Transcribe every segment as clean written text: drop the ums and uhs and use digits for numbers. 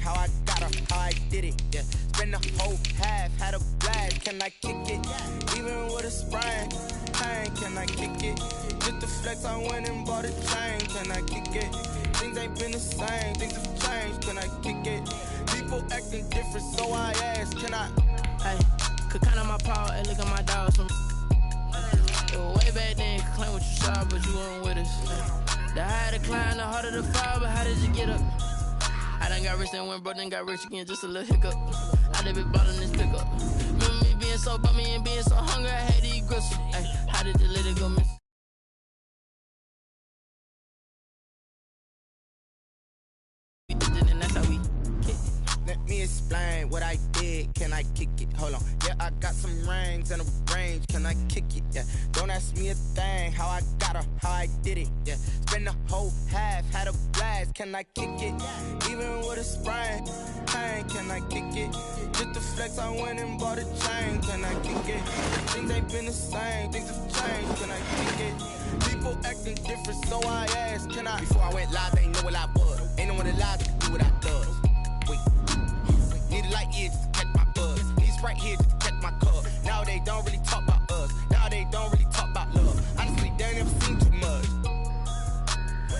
how I got her, how I did it, yeah. Spend the whole half, had a blast, can I kick it? Even with a sprain, pain, can I kick it? Just the flex, I went and bought a chain, can I kick it? Things ain't been the same, things have changed, can I kick it? People acting different, so I ask, can I? Hey, could count on my power and look at my dogs from way back then, could claim what you saw, but you weren't with us. The higher the climb, the harder the fall, but how did you get up? I done got rich and went broke, then got rich again, just a little hiccup. I done been bought in this pickup. Remember me being so bummy and being so hungry, I had to eat gristle. Hey, how did the little go miss? We did it and that's how we kick it. Let me explain what I did, can I kick it? Hold on, yeah, I got some rings and a range, can I kick it? Yeah, don't ask me a thing, how I got her, how I did it, yeah. Spend the whole half, had a blast, can I kick it? Even with a sprain, pain, can I kick it? Just the flex, I went and bought a chain, can I kick it? Things ain't been the same, things have changed, can I kick it? People acting different, so I asked, can I? Before I went live, they ain't know what I was. Ain't no one alive to do what I does. Wait. Need a light here just to catch my buzz. Need Sprite here just to catch my cup. Now they don't really talk about us. Now they don't really talk about love. Honestly, they ain't never seen too much.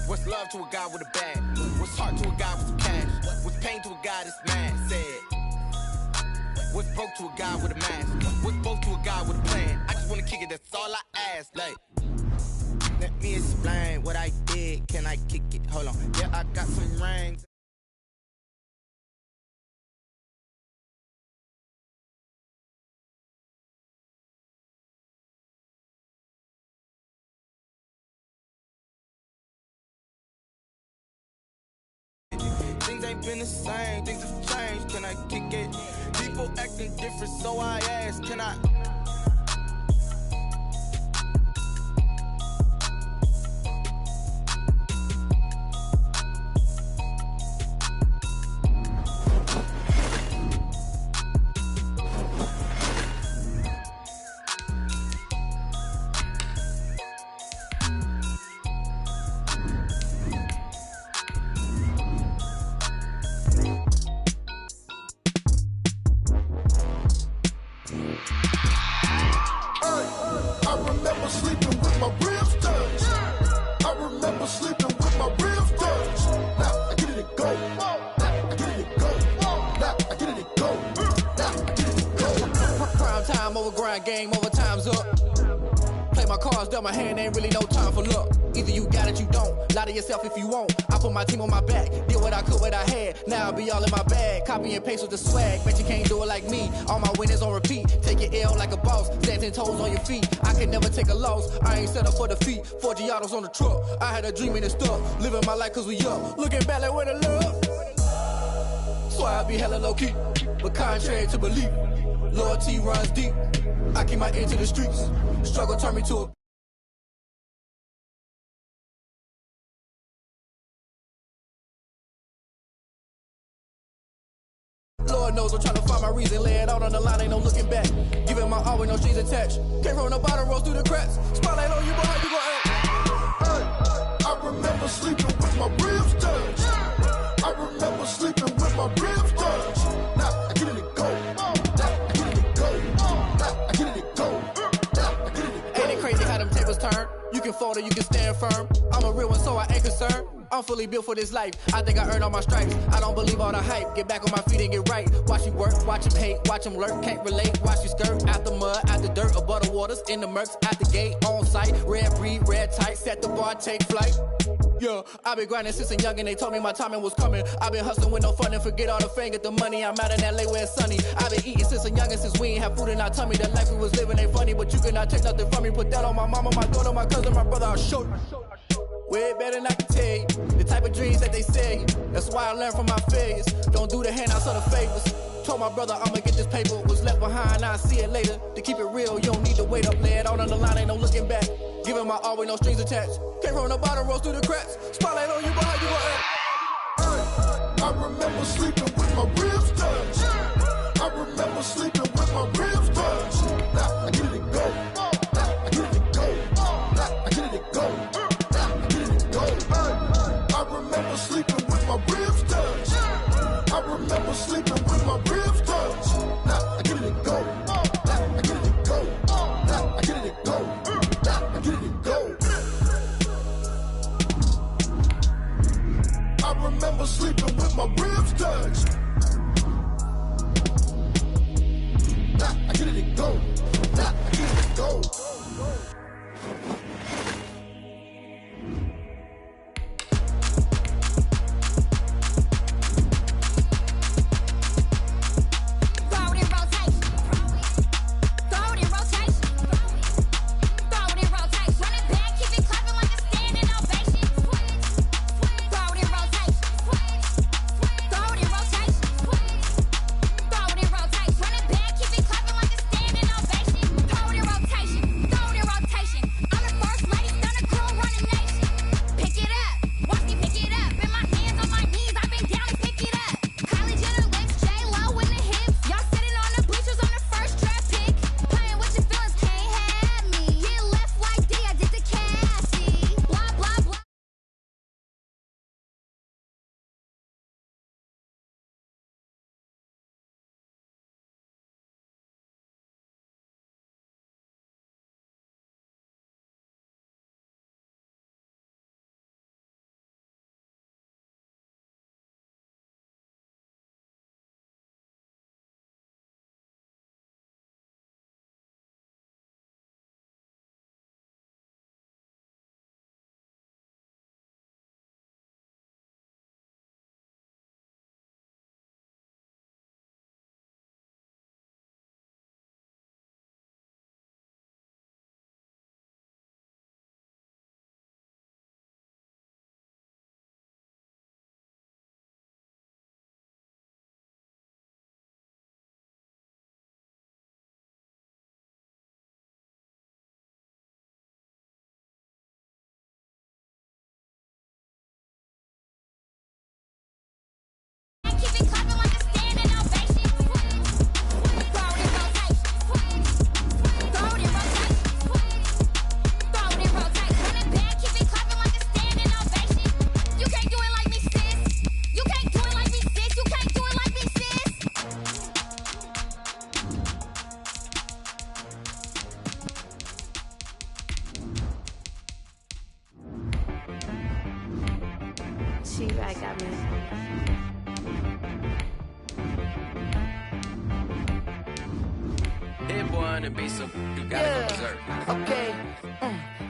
What's love to a guy with a bag? What's heart to a guy with some cash? What's pain to a guy that's mad? Said. What's broke to a guy with a mask? What's broke to a guy with a plan? I just wanna kick it, that's all I ask. Like, let me explain what I did. Can I kick it? Hold on. Yeah, I got some rings. Things ain't been the same, things have changed, can I kick it? People acting different, so I ask, can I? Game over, time's up. Play my cards, dealt my hand, ain't really no time for luck. Either you got it, you don't. Lie to yourself if you won't. I put my team on my back, did what I could, what I had. Now I'll be all in my bag. Copy and paste with the swag, bet you can't do it like me. All my winners on repeat. Take your L like a boss, stand 10 toes on your feet. I can never take a loss, I ain't set up for defeat. 4 Giottos on the truck, I had a dream and it stuck. Living my life cause we up, looking back like where the love. So I be hella low key, but contrary to belief, loyalty runs deep. I keep my ear to the streets. Struggle turn me to a Lord knows I'm trying to find my reason. Lay it out on the line, ain't no looking back. Giving my all with no strings attached. Came from the bottom, rose through the cracks. Spotlight on you, boy, how you gon' act? Hey, I remember sleeping with my ribs touched. I remember sleeping with my ribs touched. Now I get it and go. Now I get it and go. Now I get it and go. Ain't it crazy how them tables turn? You can fold or you can stand firm. I'm a real one, so I ain't concerned. I'm fully built for this life. I think I earned all my stripes. I don't believe all the hype. Get back on my feet and get right. Watch you work, watch him hate, watch him lurk. Can't relate, watch you skirt. Out the mud, out the dirt, above the waters, in the murks, out the gate, on site. Red breed, red tight, set the bar, take flight. Yeah, I been grinding since a young and they told me my timing was coming. I been hustling with no fun and forget all the fame, get the money. I'm out in LA where it's sunny. I been eating since a young and since we ain't have food in our tummy. The life we was living ain't funny, but you cannot take nothing from me. Put that on my mama, my daughter, my cousin, my brother, I'll show you. Way better than I can tell you. The type of dreams that they sell you. That's why I learned from my failures. Don't do the handouts or the favors. Told my brother I'ma get this paper. Was left behind, I'll see it later. To keep it real, you don't need to wait up. Lay it out on the line, ain't no looking back. Giving my all with no strings attached. Came from the bottom, rose through the cracks. Spotlight on you, boy, how you gon' act? I remember sleeping with my ribs touched. I remember sleeping with my ribs touched. Now I get it and go. Now I get it and go. Now I get it and go. I remember sleeping with my ribs touched. I remember sleeping with my ribs touched. Now I get it and go. Now I get it and go. Now I get it and go. Now I get it and go. I remember sleeping with my ribs touched. Now I get it and go. Now I get it and go.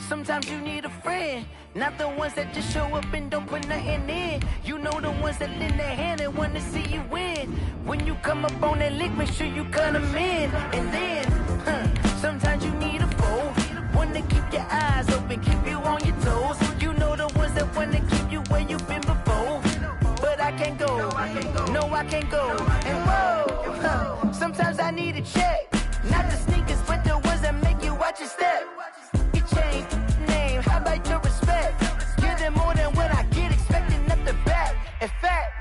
Sometimes you need a friend, not the ones that just show up and don't put nothing in. You know the ones that lend their hand and want to see you win. When you come up on that lick, make sure you cut them in. And then, sometimes you need a foe, one to keep your eyes open, keep you on your toes. You know the ones that want to keep you where you've been before. But I can't go, no I can't go. And whoa, sometimes I need a check, not the sneakers, but the ones that make you watch your step. You change name, how about your respect? Give them more than what I get, expecting nothing back. In fact,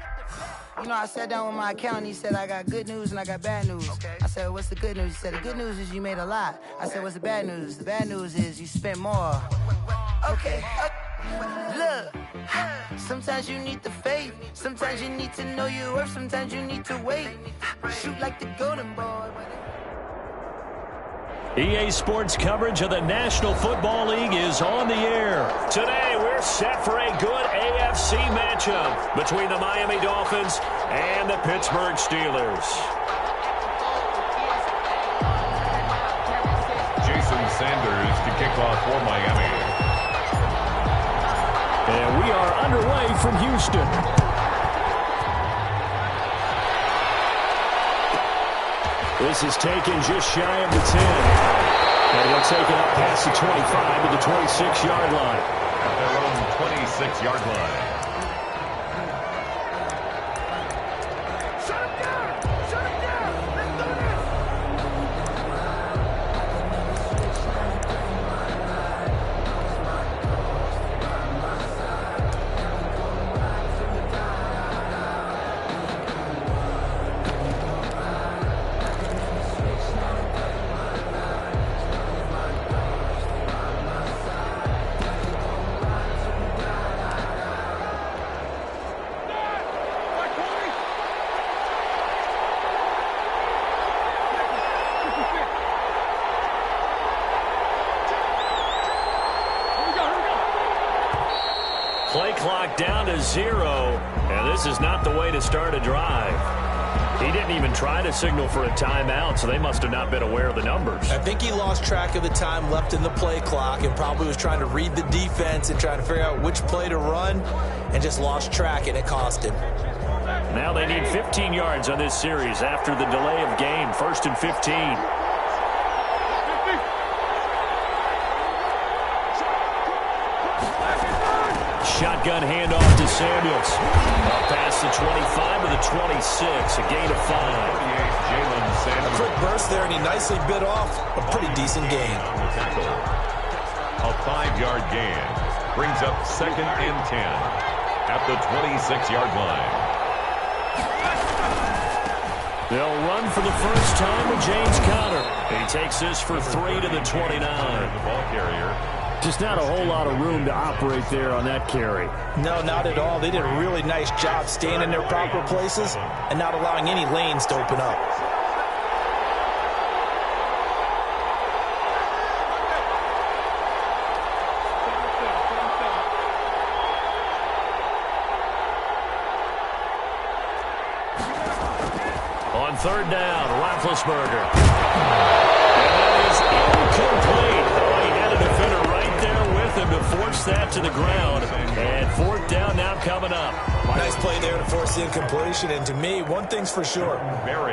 you know, I sat down with my accountant, he said, I got good news and I got bad news. Okay. I said, what's the good news? He said, the good news is you made a lot. I said, what's the bad news? The bad news is you spent more. Okay. Look, sometimes you need the faith, sometimes you need to know your worth, sometimes you need to wait. Shoot like the golden boy. EA Sports coverage of the National Football League is on the air. Today, we're set for a good AFC matchup between the Miami Dolphins and the Pittsburgh Steelers. Jason Sanders to kick off for Miami. And we are underway from Houston. This is taken just shy of the 10. And he'll take it up past the 25 to the 26-yard line. At their own 26-yard line. Play clock down to 0, and this is not the way to start a drive. He didn't even try to signal for a timeout, so they must have not been aware of the numbers. I think he lost track of the time left in the play clock and probably was trying to read the defense and trying to figure out which play to run and just lost track, and it cost him. Now they need 15 yards on this series after the delay of game. 1st and 15. Shotgun handoff to Samuels. Past the 25 to the 26. A gain of 5. A quick burst there, and he nicely bit off a pretty decent gain. A 5-yard gain brings up 2nd and 10 at the 26-yard line. They'll run for the first time with James Conner. He takes this for 3 to the 29. The ball carrier. Just not a whole lot of room to operate there on that carry. No, not at all. They did a really nice job staying in their proper places and not allowing any lanes to open up. On 3rd down, Roethlisberger. And that is incomplete. Oh, he had a defender right there with him to force that to the ground. And 4th down now coming up. Nice play there to force the incompletion. And to me, one thing's for sure.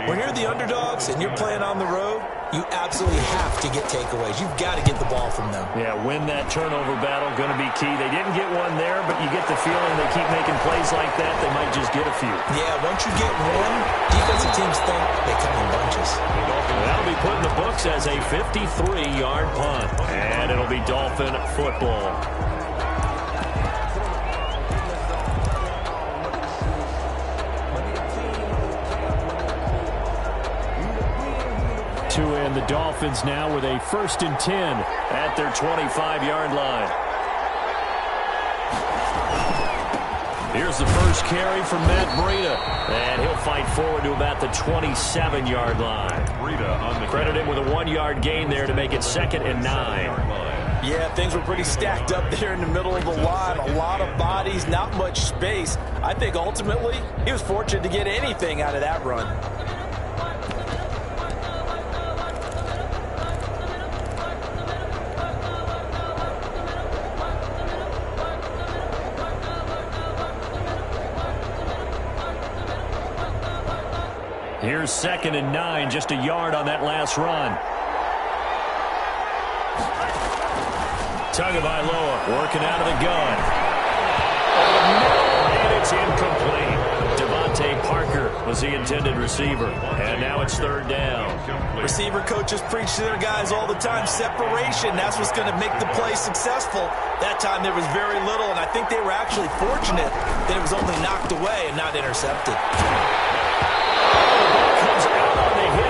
When you're the underdogs and you're playing on the road, you absolutely have to get takeaways. You've got to get the ball from them. Yeah, win that turnover battle, going to be key. They didn't get one there, but you get the feeling they keep making plays like that, they might just get a few. Yeah, once you get one, defensive teams think they come in bunches. That'll be put in the books as a 53-yard punt, and it'll be Dolphin football. To end the Dolphins now with a 1st and 10 at their 25-yard line. Here's the first carry from Matt Breida, and he'll fight forward to about the 27-yard line. Breida on the Credit him with a 1-yard gain there to make it 2nd and 9. Yeah, things were pretty stacked up there in the middle of the line. A lot of bodies, not much space. I think ultimately he was fortunate to get anything out of that run. Here's 2nd and 9, just a yard on that last run. Tagovailoa working out of the gun. And it's incomplete. Devontae Parker was the intended receiver. And now it's 3rd down. Receiver coaches preach to their guys all the time. Separation, that's what's going to make the play successful. That time there was very little, and I think they were actually fortunate that it was only knocked away and not intercepted.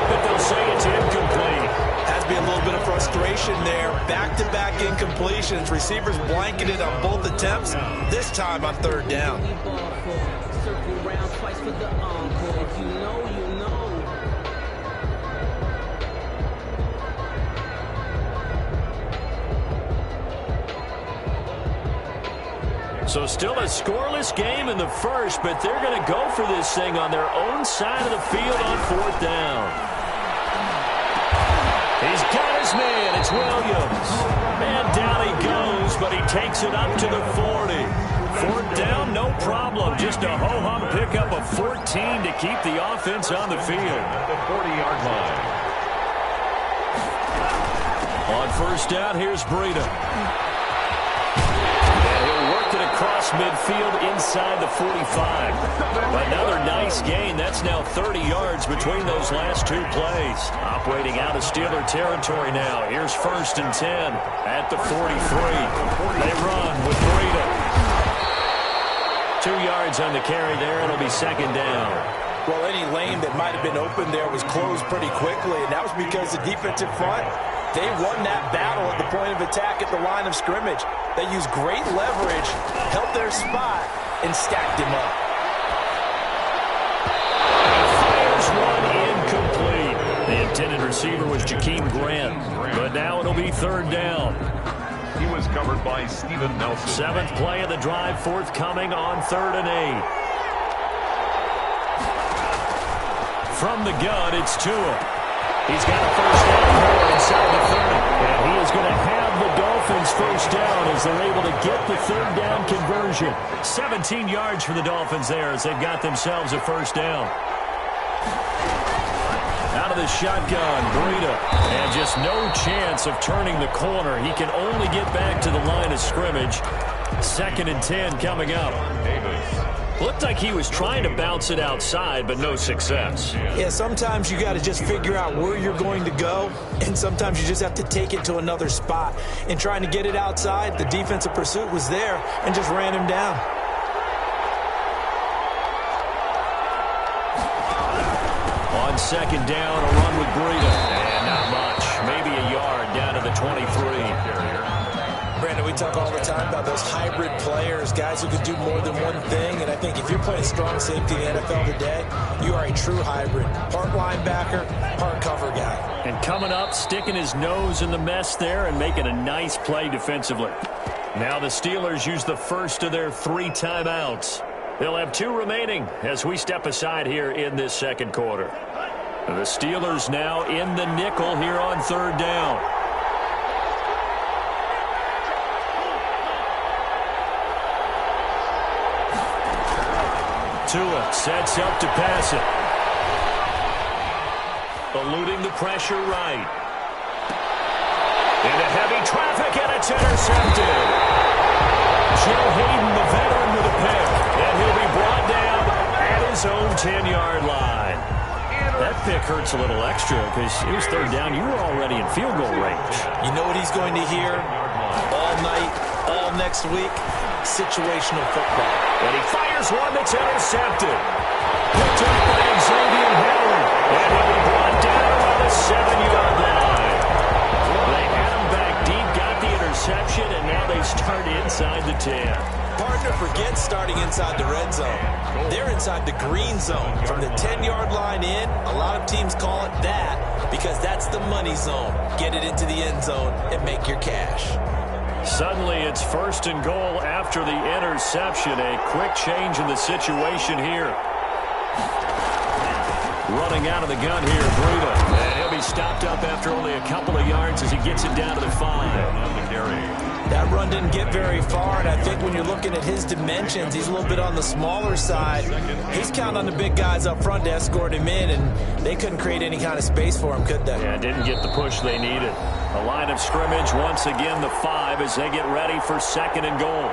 But they'll say it's incomplete. Has to be a little bit of frustration there. Back-to-back incompletions. Receivers blanketed on both attempts. This time on 3rd down. So still a scoreless game in the first, but they're going to go for this thing on their own side of the field on 4th down. He's got his man. It's Williams. And down he goes, but he takes it up to the 40. 4th down, no problem. Just a ho-hum pickup of 14 to keep the offense on the field. At the 40-yard line. On 1st down, here's Breida. Across midfield inside the 45. Another nice gain. That's now 30 yards between those last 2 plays. Operating out of Steeler territory now. Here's 1st and 10 at the 43. They run with Breida. 2 yards on the carry there. It'll be 2nd down. Well, any lane that might have been open there was closed pretty quickly, and that was because the defensive front, they won that battle at the point of attack at the line of scrimmage. They used great leverage, held their spot, and stacked him up. Fires one incomplete. The intended receiver was Jakeem Grant, but now it'll be 3rd down. He was covered by Steven Nelson. 7th play of the drive, forthcoming on 3rd and 8. From the gun, it's Tua. He's got a first down here inside the 30. And he is going to have the Dolphins first down as they're able to get the 3rd down conversion. 17 yards for the Dolphins there as they've got themselves a first down. Out of the shotgun, Breida. And just no chance of turning the corner. He can only get back to the line of scrimmage. 2nd and 10 coming up. Looked like he was trying to bounce it outside, but no success. Yeah, sometimes you got to just figure out where you're going to go, and sometimes you just have to take it to another spot. In trying to get it outside, the defensive pursuit was there and just ran him down. On 2nd down, a run with Breida. And not much. Maybe a yard down to the 23. Brandon, we talk all the time about those hybrid players, guys who can do more than one thing. And I think if you're playing strong safety in the NFL today, you are a true hybrid. Part linebacker, part cover guy. And coming up, sticking his nose in the mess there and making a nice play defensively. Now the Steelers use the first of their 3 timeouts. They'll have 2 remaining as we step aside here in this 2nd quarter. The Steelers now in the nickel here on 3rd down. Tua sets up to pass it. Eluding the pressure right. Into heavy traffic, and it's intercepted. Joe Hayden, the veteran, with a pick. And he'll be brought down at his own 10-yard line. That pick hurts a little extra because it was 3rd down. You were already in field goal range. You know what he's going to hear all night, all next week? Situational football. And he fires one that's intercepted. Picked up by Xavier Howard. And he'll be brought down on the 7-yard line. They had him back deep, got the interception, and now they start inside the 10. Partner, forget starting inside the red zone. They're inside the green zone. From the 10-yard line in, a lot of teams call it that because that's the money zone. Get it into the end zone and make your cash. Suddenly it's 1st and goal after the interception. A quick change in the situation here. Running out of the gun here, Breida. And he'll be stopped up after only a couple of yards as he gets it down to the 5. That run didn't get very far, and I think when you're looking at his dimensions, he's a little bit on the smaller side. He's counting on the big guys up front to escort him in, and they couldn't create any kind of space for him, could they? Yeah, didn't get the push they needed. A line of scrimmage, once again the 5 as they get ready for 2nd and goal.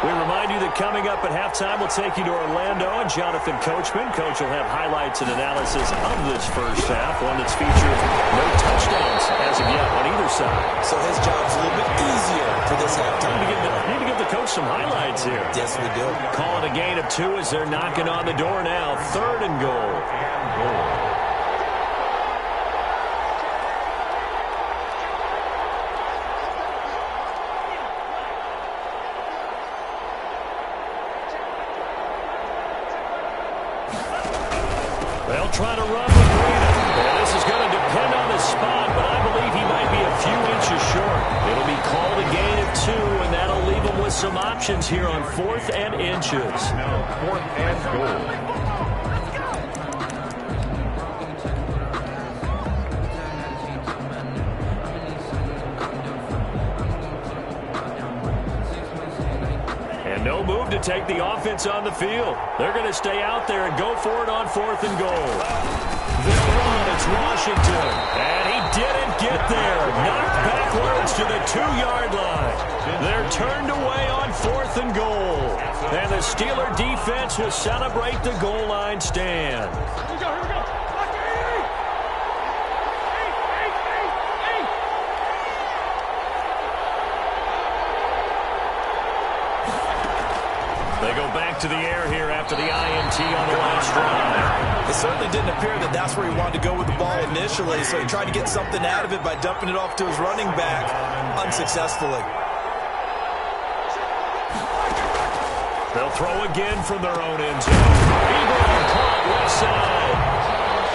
We remind you that coming up at halftime, we'll take you to Orlando and Jonathan Coachman. Coach will have highlights and analysis of this first half, one that's featured no touchdowns as of yet on either side. So his job's a little bit easier for this halftime. Need to give the coach some highlights here. Yes, we do. Call it a gain of 2 as they're knocking on the door now. 3rd and goal. They'll try to run with Breida. And this is going to depend on the spot, but I believe he might be a few inches short. It'll be called a gain of 2, and that'll leave him with some options here on 4th and inches. Now 4th and goal. No move to take the offense on the field. They're going to stay out there and go for it on 4th and goal. They'll run. It's Washington. And he didn't get there. Knocked backwards to the 2-yard line. They're turned away on 4th and goal. And the Steeler defense will celebrate the goal line stand. Here we go. They go back to the air here after the INT on the last drive. It certainly didn't appear that that's where he wanted to go with the ball initially, so he tried to get something out of it by dumping it off to his running back unsuccessfully. They'll throw again from their own end zone. He left side.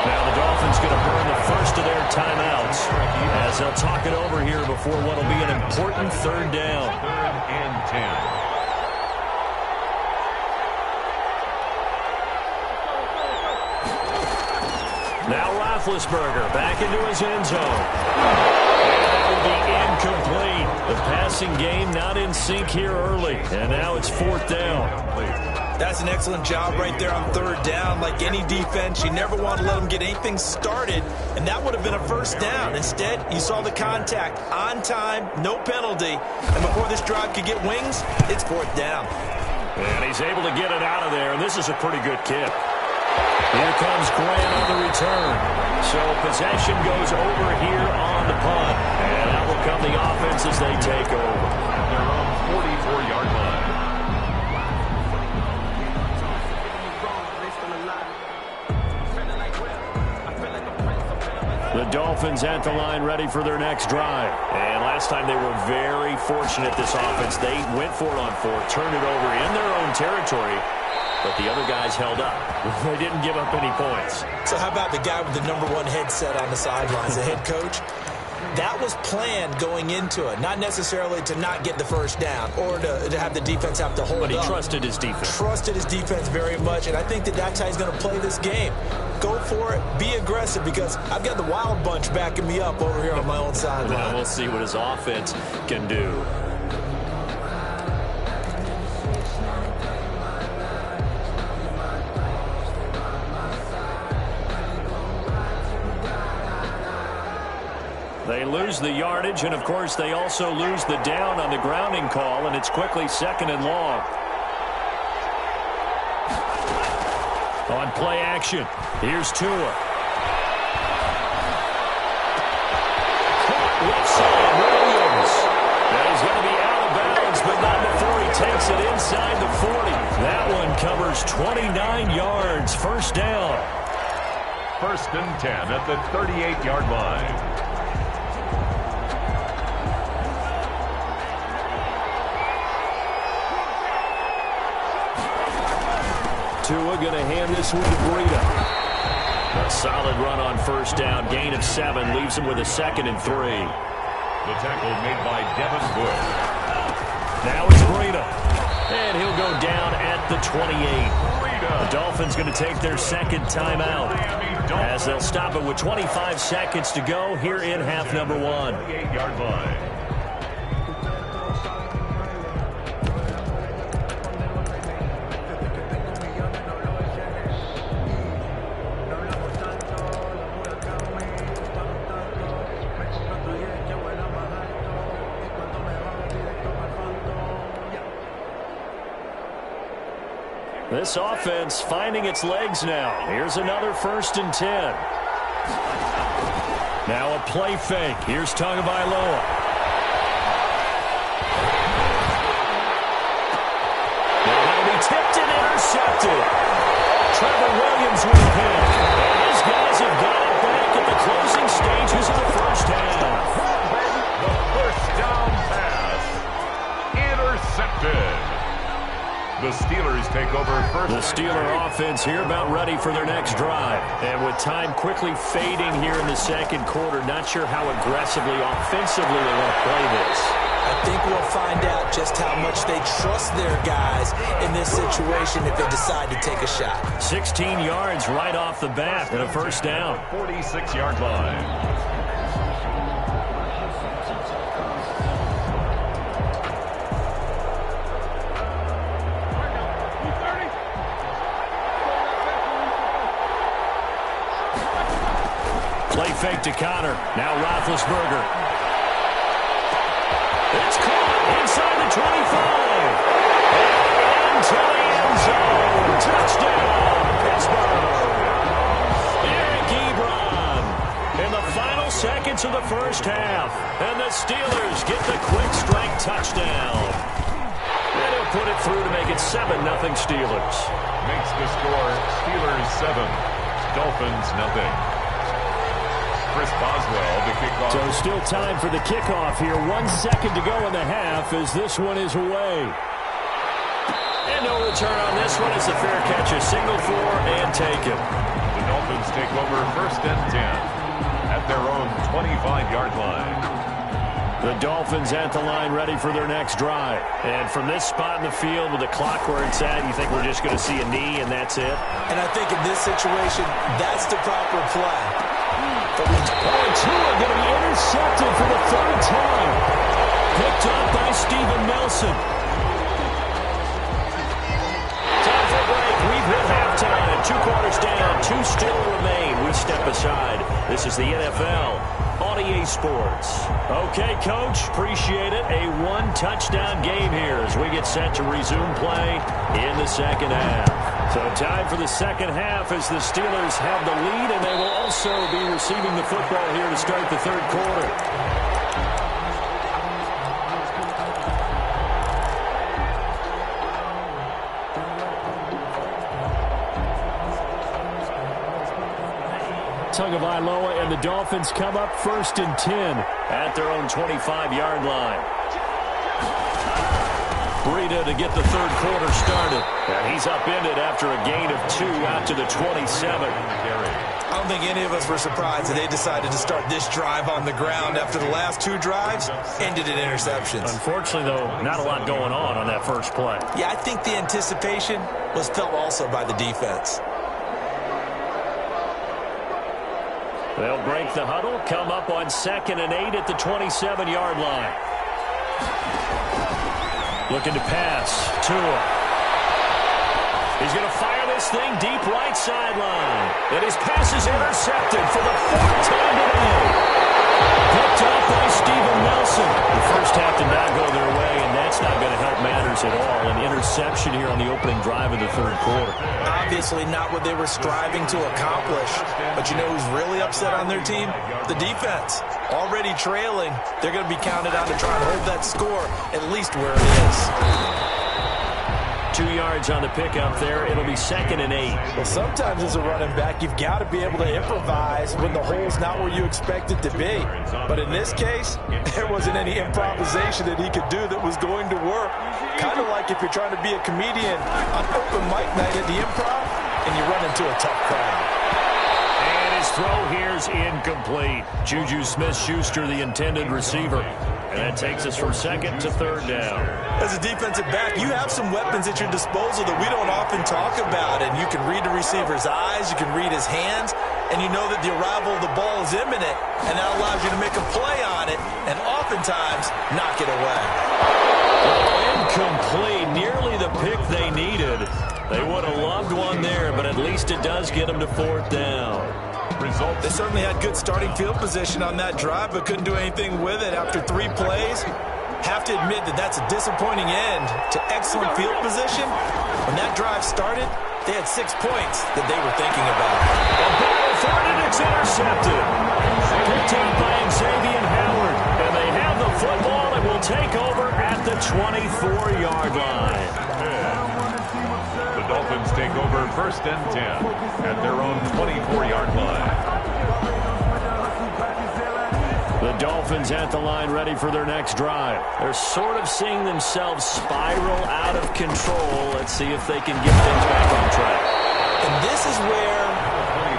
Now the Dolphins going to burn the first of their timeouts as they'll talk it over here before what will be an important third down. 3rd and 10. Now Roethlisberger back into his end zone. And that will be incomplete. The passing game not in sync here early. And now it's 4th down. That's an excellent job right there on 3rd down. Like any defense, you never want to let them get anything started. And that would have been a 1st down. Instead, you saw the contact on time, no penalty. And before this drive could get wings, it's 4th down. And he's able to get it out of there. And this is a pretty good kick. Here comes Grant on the return. So possession goes over here on the punt. And out will come the offense as they take over. Their own 44-yard line. The Dolphins at the line ready for their next drive. And last time they were very fortunate, this offense. They went for it on 4th, turned it over in their own territory. But the other guys held up. They didn't give up any points. So how about the guy with the #1 headset on the sidelines, the head coach? That was planned going into it. Not necessarily to not get the 1st down or to have the defense have to hold up. But he trusted his defense. Trusted his defense very much, and I think that's how he's going to play this game. Go for it. Be aggressive, because I've got the Wild Bunch backing me up over here on my own sideline. Now we'll see what his offense can do. They lose the yardage, and, of course, they also lose the down on the grounding call, and it's quickly 2nd and long. On play action, here's Tua. Caught left side, Williams. Now he's going to be out of bounds, but not before he takes it inside the 40. That one covers 29 yards, 1st down. 1st and 10 at the 38-yard line. Tua going to hand this one to Breida. A solid run on 1st down. Gain of 7 leaves him with a 2nd and 3. The tackle made by Devin Bush. Now it's Breida. And he'll go down at the 28. The Dolphins going to take their 2nd timeout as they'll stop it with 25 seconds to go here in half number 1. 38-yard line. This offense finding its legs now. Here's another 1st and 10. Now a play fake. Here's Tagovailoa. That'll be tipped and intercepted. Trevor Williams with a pick. And his guys have got it back at the closing stages of the 1st half. The 1st down pass. Intercepted. The Steelers take over 1st. The Steeler offense here about ready for their next drive. And with time quickly fading here in the 2nd quarter, not sure how aggressively, offensively they want to play this. I think we'll find out just how much they trust their guys in this situation if they decide to take a shot. 16 yards right off the bat and a 1st down. 46-yard line. Play fake to Connor. Now Roethlisberger. It's caught inside the 25. And into the end zone. Touchdown, Pittsburgh. Eric Ebron in the final seconds of the 1st half. And the Steelers get the quick strike touchdown. And he'll put it through to make it 7-0 Steelers. Makes the score Steelers 7, Dolphins 0. Chris Boswell, the kickoff. So still time for the kickoff here. 1 second to go in the half as this one is away. And no return on this one. It's a fair catch, a single for and taken. The Dolphins take over 1st and 10 at their own 25-yard line. The Dolphins at the line ready for their next drive. And from this spot in the field with the clock where it's at, you think we're just going to see a knee and that's it? And I think in this situation, that's the proper play. Tua going to be intercepted for the 3rd time. Picked up by Steven Nelson. Time for a break. We've hit halftime. 2 quarters down. 2 still remain. We step aside. This is the NFL on EA Sports. Okay, Coach. Appreciate it. A 1-touchdown game here as we get set to resume play in the second half. So time for the second half as the Steelers have the lead, and they will also be receiving the football here to start the 3rd quarter. Tagovailoa and the Dolphins come up 1st and 10 at their own 25-yard line. Breida to get the 3rd quarter started. And he's upended after a gain of 2 out to the 27. I don't think any of us were surprised that they decided to start this drive on the ground after the last 2 drives ended in interceptions. Unfortunately, though, not a lot going on that first play. Yeah, I think the anticipation was felt also by the defense. They'll break the huddle, come up on 2nd and 8 at the 27-yard line. Looking to pass. Tua. He's going to fire this thing deep right sideline. And his pass is intercepted for the 4th time today. Picked up by Steven Nelson. The first half did not go their way, and that's not going to help matters at all. An interception here on the opening drive of the 3rd quarter. Obviously not what they were striving to accomplish. But you know who's really upset on their team? The defense. Already trailing. They're going to be counted on to try and hold that score at least where it is. 2 yards on the pickup there. It'll be 2nd and 8. Well, sometimes as a running back, you've got to be able to improvise when the hole's not where you expect it to be. But in this case, there wasn't any improvisation that he could do that was going to work. Kind of like if you're trying to be a comedian on open mic night at the Improv and you run into a tough crowd. And his throw here's incomplete. Juju Smith-Schuster, the intended receiver. And that takes us from 2nd to 3rd down. As a defensive back, you have some weapons at your disposal that we don't often talk about. And you can read the receiver's eyes, you can read his hands, and you know that the arrival of the ball is imminent. And that allows you to make a play on it and oftentimes knock it away. Incomplete. Nearly the pick they needed. They would have loved one there, but at least it does get them to 4th down. They certainly had good starting field position on that drive, but couldn't do anything with it after 3 plays. Have to admit that that's a disappointing end to excellent field position. When that drive started, they had 6 points that they were thinking about. A battle for it, and it's intercepted. Picked up by Xavier Howard. And they have the football and will take over at the 24-yard line. The Dolphins take over 1st and 10 at their own 24-yard line. The Dolphins at the line ready for their next drive. They're sort of seeing themselves spiral out of control. Let's see if they can get things back on track. And this is where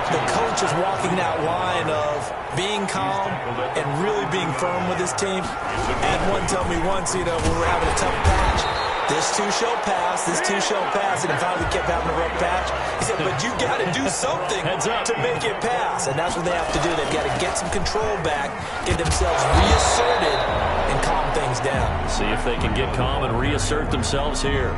the coach is walking that line of being calm and really being firm with his team. And one told me once, when we're having a tough patch, this too shall pass, this too shall pass. And finally we kept having a rough patch. He said, but you got to do something to make it pass. And that's what they have to do. They've got to get some control back, get themselves reasserted, and calm things down. See if they can get calm and reassert themselves here.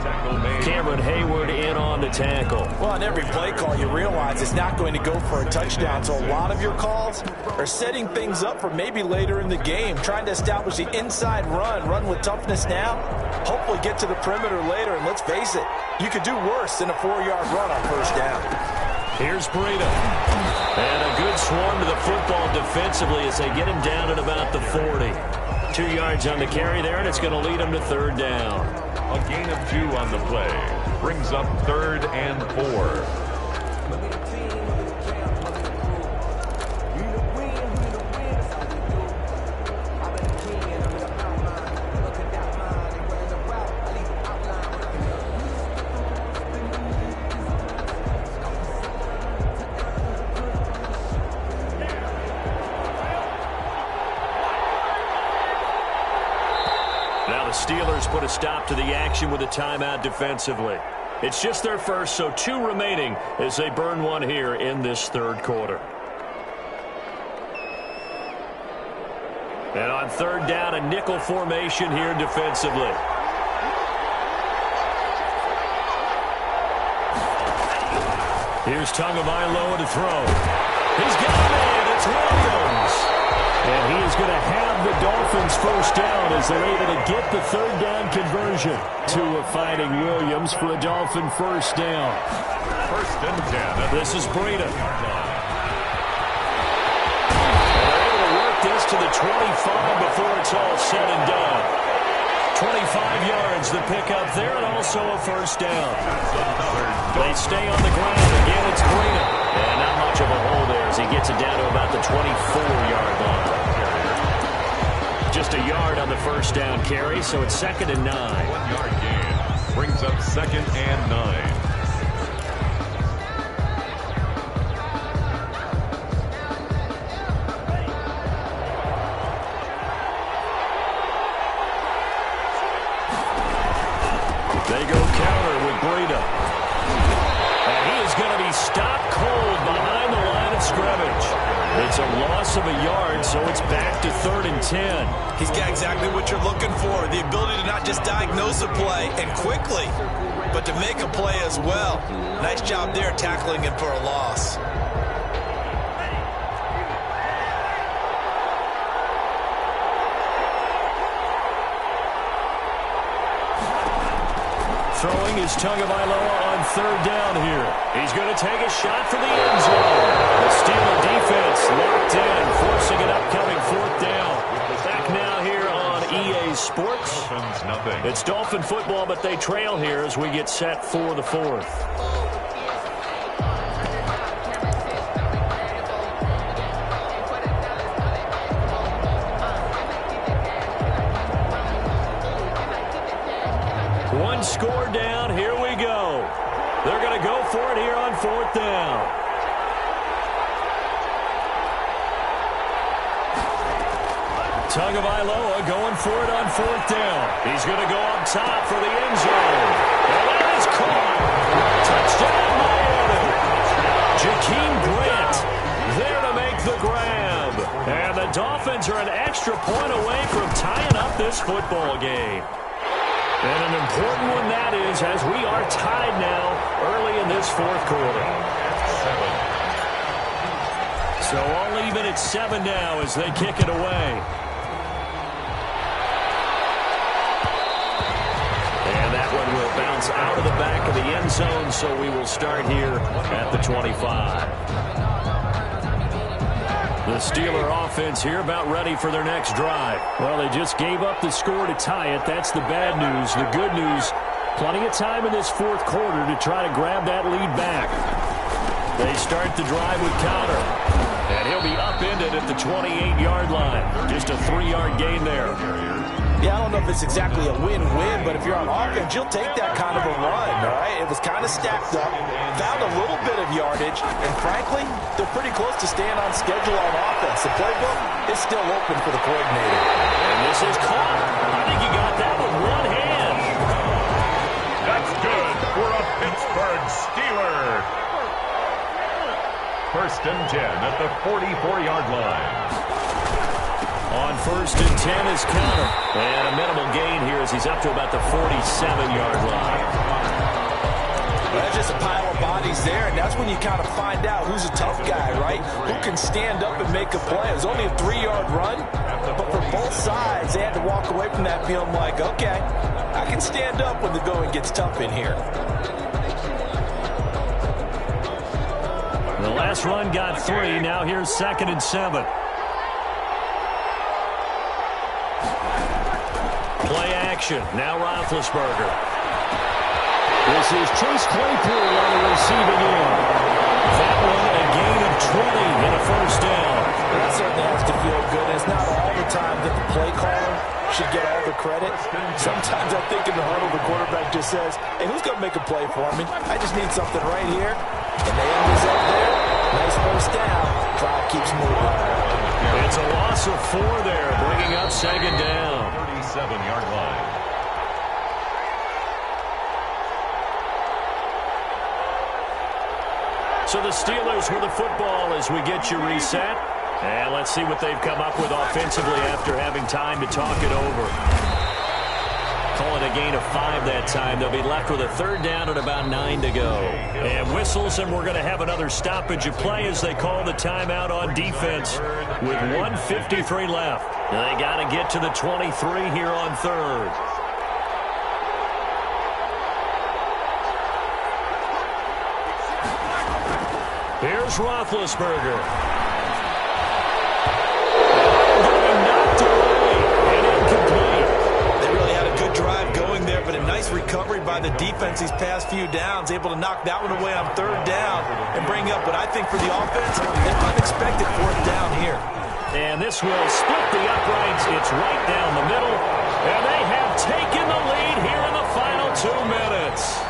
Cameron Hayward in on the tackle. Well, on every play call, you realize it's not going to go for a touchdown. So a lot of your calls are setting things up for maybe later in the game, trying to establish the inside run with toughness now, hopefully get to the perimeter later. And let's face it, you could do worse than a 4-yard run on 1st down. Here's Breida. And a good swarm to the football defensively as they get him down at about the 40. 2 yards on the carry there, and it's going to lead him to 3rd down. A gain of 2 on the play brings up 3rd and 4. Steelers put a stop to the action with a timeout defensively. It's just their first, so 2 remaining as they burn one here in this third quarter. And on third down, a nickel formation here defensively. Here's Tagovailoa to throw. He's got a man. It's Williams. And he is going to have the Dolphins first down as they're able to get the third down conversion. Tua fighting Williams for a Dolphin first down. First and 10. This is Breida. They're able to work this to the 25 before it's all said and done. 25 yards the pickup there, and also a first down. They stay on the ground. Again, it's Breida. And not much of a hole there as he gets it down to about the 24-yard line. Just a yard on the first down carry, so it's 2nd and 9. 1-yard gain brings up 2nd and 9. They go counter with Breida. And he is going to be stopped cold behind the line of scrimmage. It's a loss of a yard, so it's back to 3rd and 10. He's got exactly what you're looking for, the ability to not just diagnose a play and quickly, but to make a play as well. Nice job there tackling him for a loss. Throwing is Tagovailoa on third down here. He's going to take a shot for the end zone. The Steeler defense locked in, forcing an upcoming 4th down. Back now here on EA Sports. It's Dolphin football, but they trail here as we get set for the 4th. One score down. Here we go. They're going to go for it here on 4th down. Tagovailoa going for it on 4th down. He's going to go up top for the end zone. And that is caught. Touchdown, Miami. Jakeem Grant there to make the grab. And the Dolphins are an extra point away from tying up this football game. And an important one that is, as we are tied now early in this 4th quarter. 7. So all even at 7 now as they kick it away. And that one will bounce out of the back of the end zone, so we will start here at the 25. The Steeler offense here about ready for their next drive. Well, they just gave up the score to tie it. That's the bad news. The good news, plenty of time in this 4th quarter to try to grab that lead back. They start the drive with Counter. And he'll be upended at the 28-yard line. Just a 3-yard gain there. Yeah, I don't know if it's exactly a win-win, but if you're on offense, you'll take that kind of a run, all right? It was kind of stacked up, found a little bit of yardage, and frankly, they're pretty close to staying on schedule on offense. The playbook is still open for the coordinator. And this is caught. I think he got that with one hand. That's good for a Pittsburgh Steeler. 1st and 10 at the 44-yard line. On 1st and 10 is Counter. And a minimal gain here as he's up to about the 47-yard line. Well, that's just a pile of bodies there, and that's when you kind of find out who's a tough guy, right? Who can stand up and make a play. It was only a 3-yard run, but for both sides, they had to walk away from that feeling like, okay, I can stand up when the going gets tough in here. The last run got 3. Now here's 2nd and 7. Play action. Now Roethlisberger. This is Chase Claypool on the receiving end. That one a gain of 20 and a first down. That certainly has to feel good. It's not all the time that the play caller should get all the credit. Sometimes I think in the huddle, the quarterback just says, hey, who's going to make a play for me? I just need something right here. And they end this up there. Nice first down. Drive keeps moving. It's a loss of 4 there, bringing up 2nd down. 37-yard line. So the Steelers with the football as we get you reset. And let's see what they've come up with offensively after having time to talk it over. Calling a gain of 5 that time. They'll be left with a third down and about 9 to go. And whistles, and we're going to have another stoppage of play as they call the timeout on defense with 1:53 left. They got to get to the 23 here on third. Here's Roethlisberger. Knocked away and incomplete. They really had a good drive going there, but a nice recovery by the defense these past few downs, able to knock that one away on third down and bring up what I think for the offense, an unexpected fourth down here. And this will split the uprights. It's right down the middle, and they have taken the lead here in the final 2 minutes.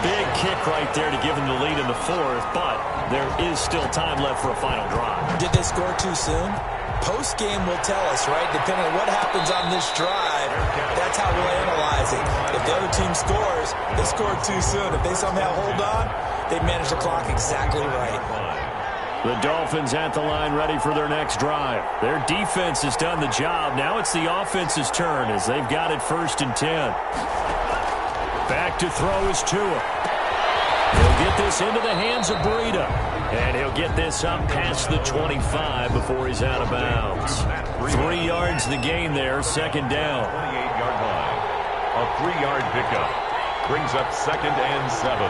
Big kick right there to give them the lead in the fourth, but there is still time left for a final drive. Did they score too soon? Post-game will tell us, right? Depending on what happens on this drive, that's how we'll analyze it. If the other team scores, they scored too soon. If they somehow hold on, they manage the clock exactly right. The Dolphins at the line ready for their next drive. Their defense has done the job. Now it's the offense's turn as they've got it 1st and 10. Back to throw is Tua. He'll get this into the hands of Breida. And he'll get this up past the 25 before he's out of bounds. 3 yards the gain there, 2nd down. 28-yard line. A 3-yard pickup. Brings up 2nd and 7.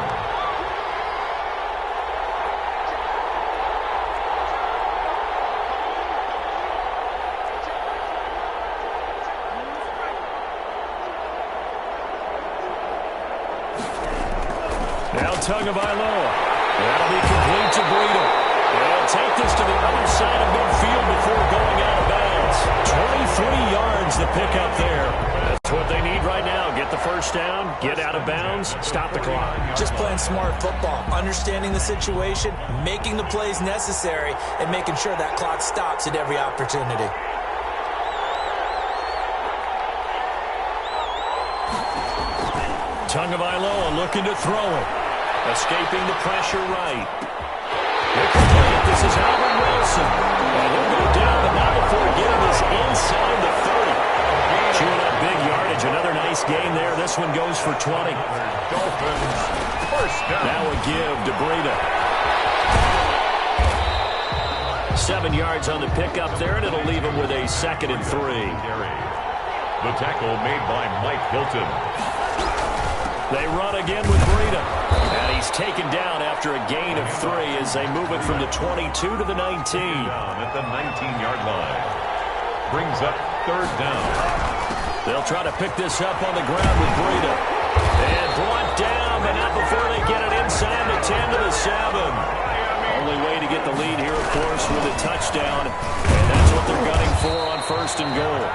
Now Tagovailoa. That'll be complete to Breida. They'll take this to the other side of midfield before going out of bounds. 23 yards the pickup there. That's what they need right now. Get the first down, get out of bounds, stop the clock. Just playing smart football, understanding the situation, making the plays necessary, and making sure that clock stops at every opportunity. Tagovailoa looking to throw it. Escaping the pressure right. This is Albert Wilson. And he'll go down, but not before getting this inside the 30. Chewing up big yardage. Another nice gain there. This one goes for 20. Dolphins, first down. Now a give to Breida. 7 yards on the pickup there, and it'll leave him with a 2nd and 3. The tackle made by Mike Hilton. They run again with Breida. And he's taken down after a gain of 3 as they move it from the 22 to the 19. Down at the 19-yard line. Brings up 3rd down. They'll try to pick this up on the ground with Breida. And brought down, but not before they get it inside the 10 to the 7. Only way to get the lead here, of course, with a touchdown. And that's what they're gunning for on 1st and goal.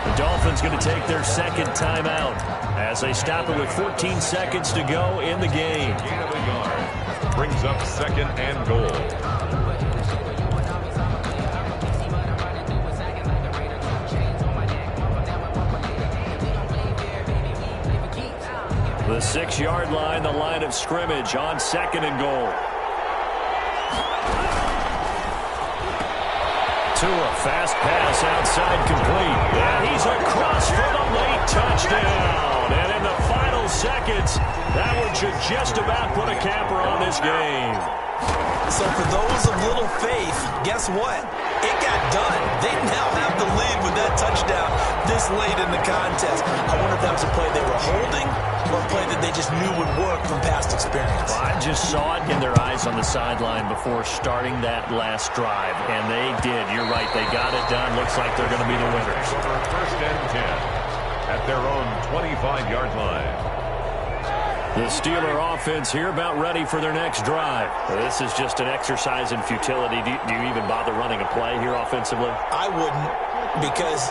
The Dolphins going to take their 2nd timeout as they stop it with 14 seconds to go in the game. Gain of a yard. Brings up 2nd and goal. The 6-yard line, the line of scrimmage on 2nd and goal. Tua, fast pass outside complete. And he's across for the late touchdown. And in the final seconds, that one should just about put a capper on this game. So for those of little faith, guess what? It got done. They now have the lead with that touchdown this late in the contest. I wonder if that was a play they were holding or a play that they just knew would work from past experience. Well, I just saw it in their eyes on the sideline before starting that last drive, and they did. You're right. They got it done. Looks like they're going to be the winners. 1st and 10 at their own 25-yard line. The Steeler offense here about ready for their next drive. This is just an exercise in futility. Do you even bother running a play here offensively? I wouldn't, because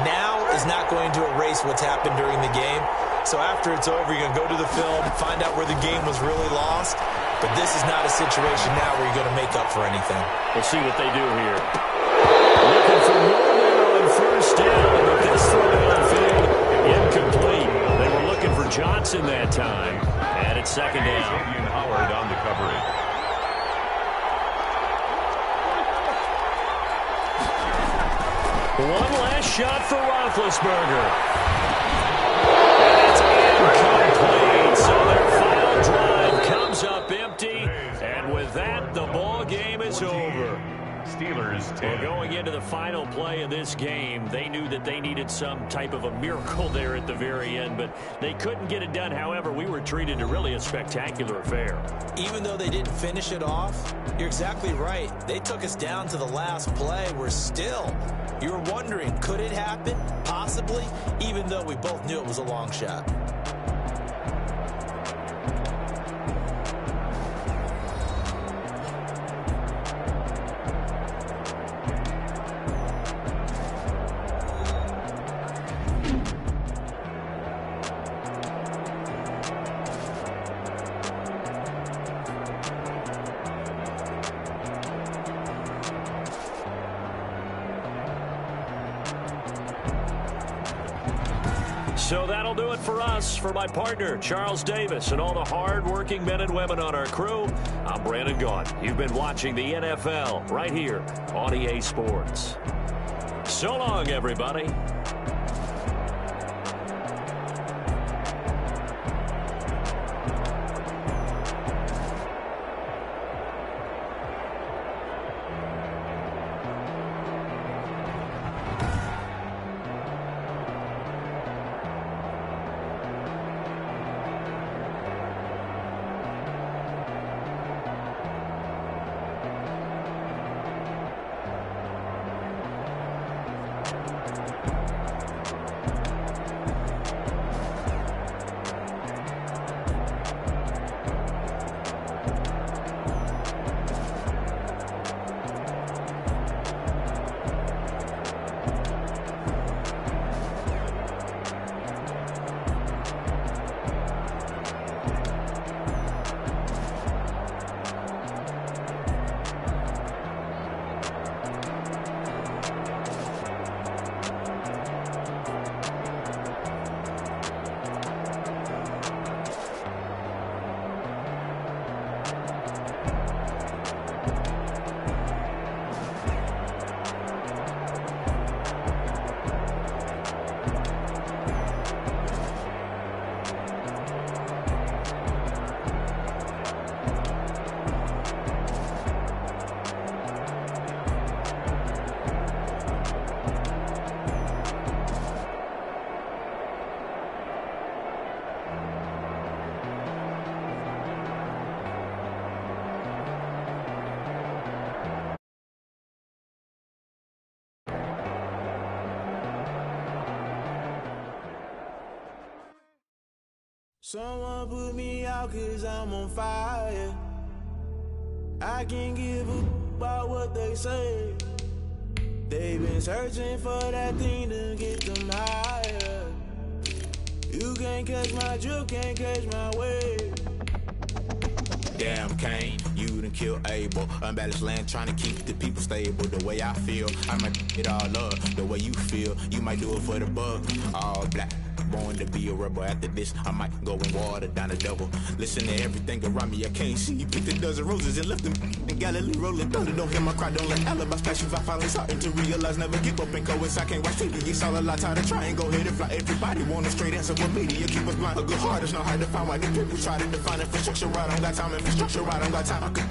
now is not going to erase what's happened during the game. So after it's over, you're going to go to the film, find out where the game was really lost. But this is not a situation now where you're going to make up for anything. We'll see what they do here. Looking for more there on 1st down, but this throw downfield incomplete. They were looking for Johnson that time, and it's 2nd down. Xavier Howard on the coverage. One last shot for Roethlisberger. And it's incomplete. So their final drive comes up empty. And with that, the ball game is over. Steelers 10. Well, going into the final play of this game, they knew that they needed some type of a miracle there at the very end, but they couldn't get it done. However, we were treated to really a spectacular affair. Even though they didn't finish it off, you're exactly right. They took us down to the last play. We're still, you were wondering, could it happen? Possibly, even though we both knew it was a long shot. So that'll do it for us. For my partner, Charles Davis, and all the hard-working men and women on our crew, I'm Brandon Gaughan. You've been watching the NFL right here on EA Sports. So long, everybody. Someone put me out 'cause I'm on fire. I can't give a about what they say. They've been searching for that thing to get them higher. You can't catch my drift, can't catch my wave. Damn, Kane, you done killed Abel. Unbalanced land, trying to keep the people stable. The way I feel, I might it all up. The way you feel, you might do it for the buck. All black, born to be a rebel. After this, I might go and water down the double. Listen to everything around me, I can't see. Picked a dozen roses and left them in Galilee rolling thunder. Don't hear my cry, don't let alibis pass you. I finally starting to realize, never give up and coincide. Can't watch TV, it's all a lot. Tired of trying, go ahead and fly. Everybody want a straight answer with media. Keep us blind. A good heart is not hard to find. Why the people try to define infrastructure right? I don't got time, infrastructure right, I don't got time. I could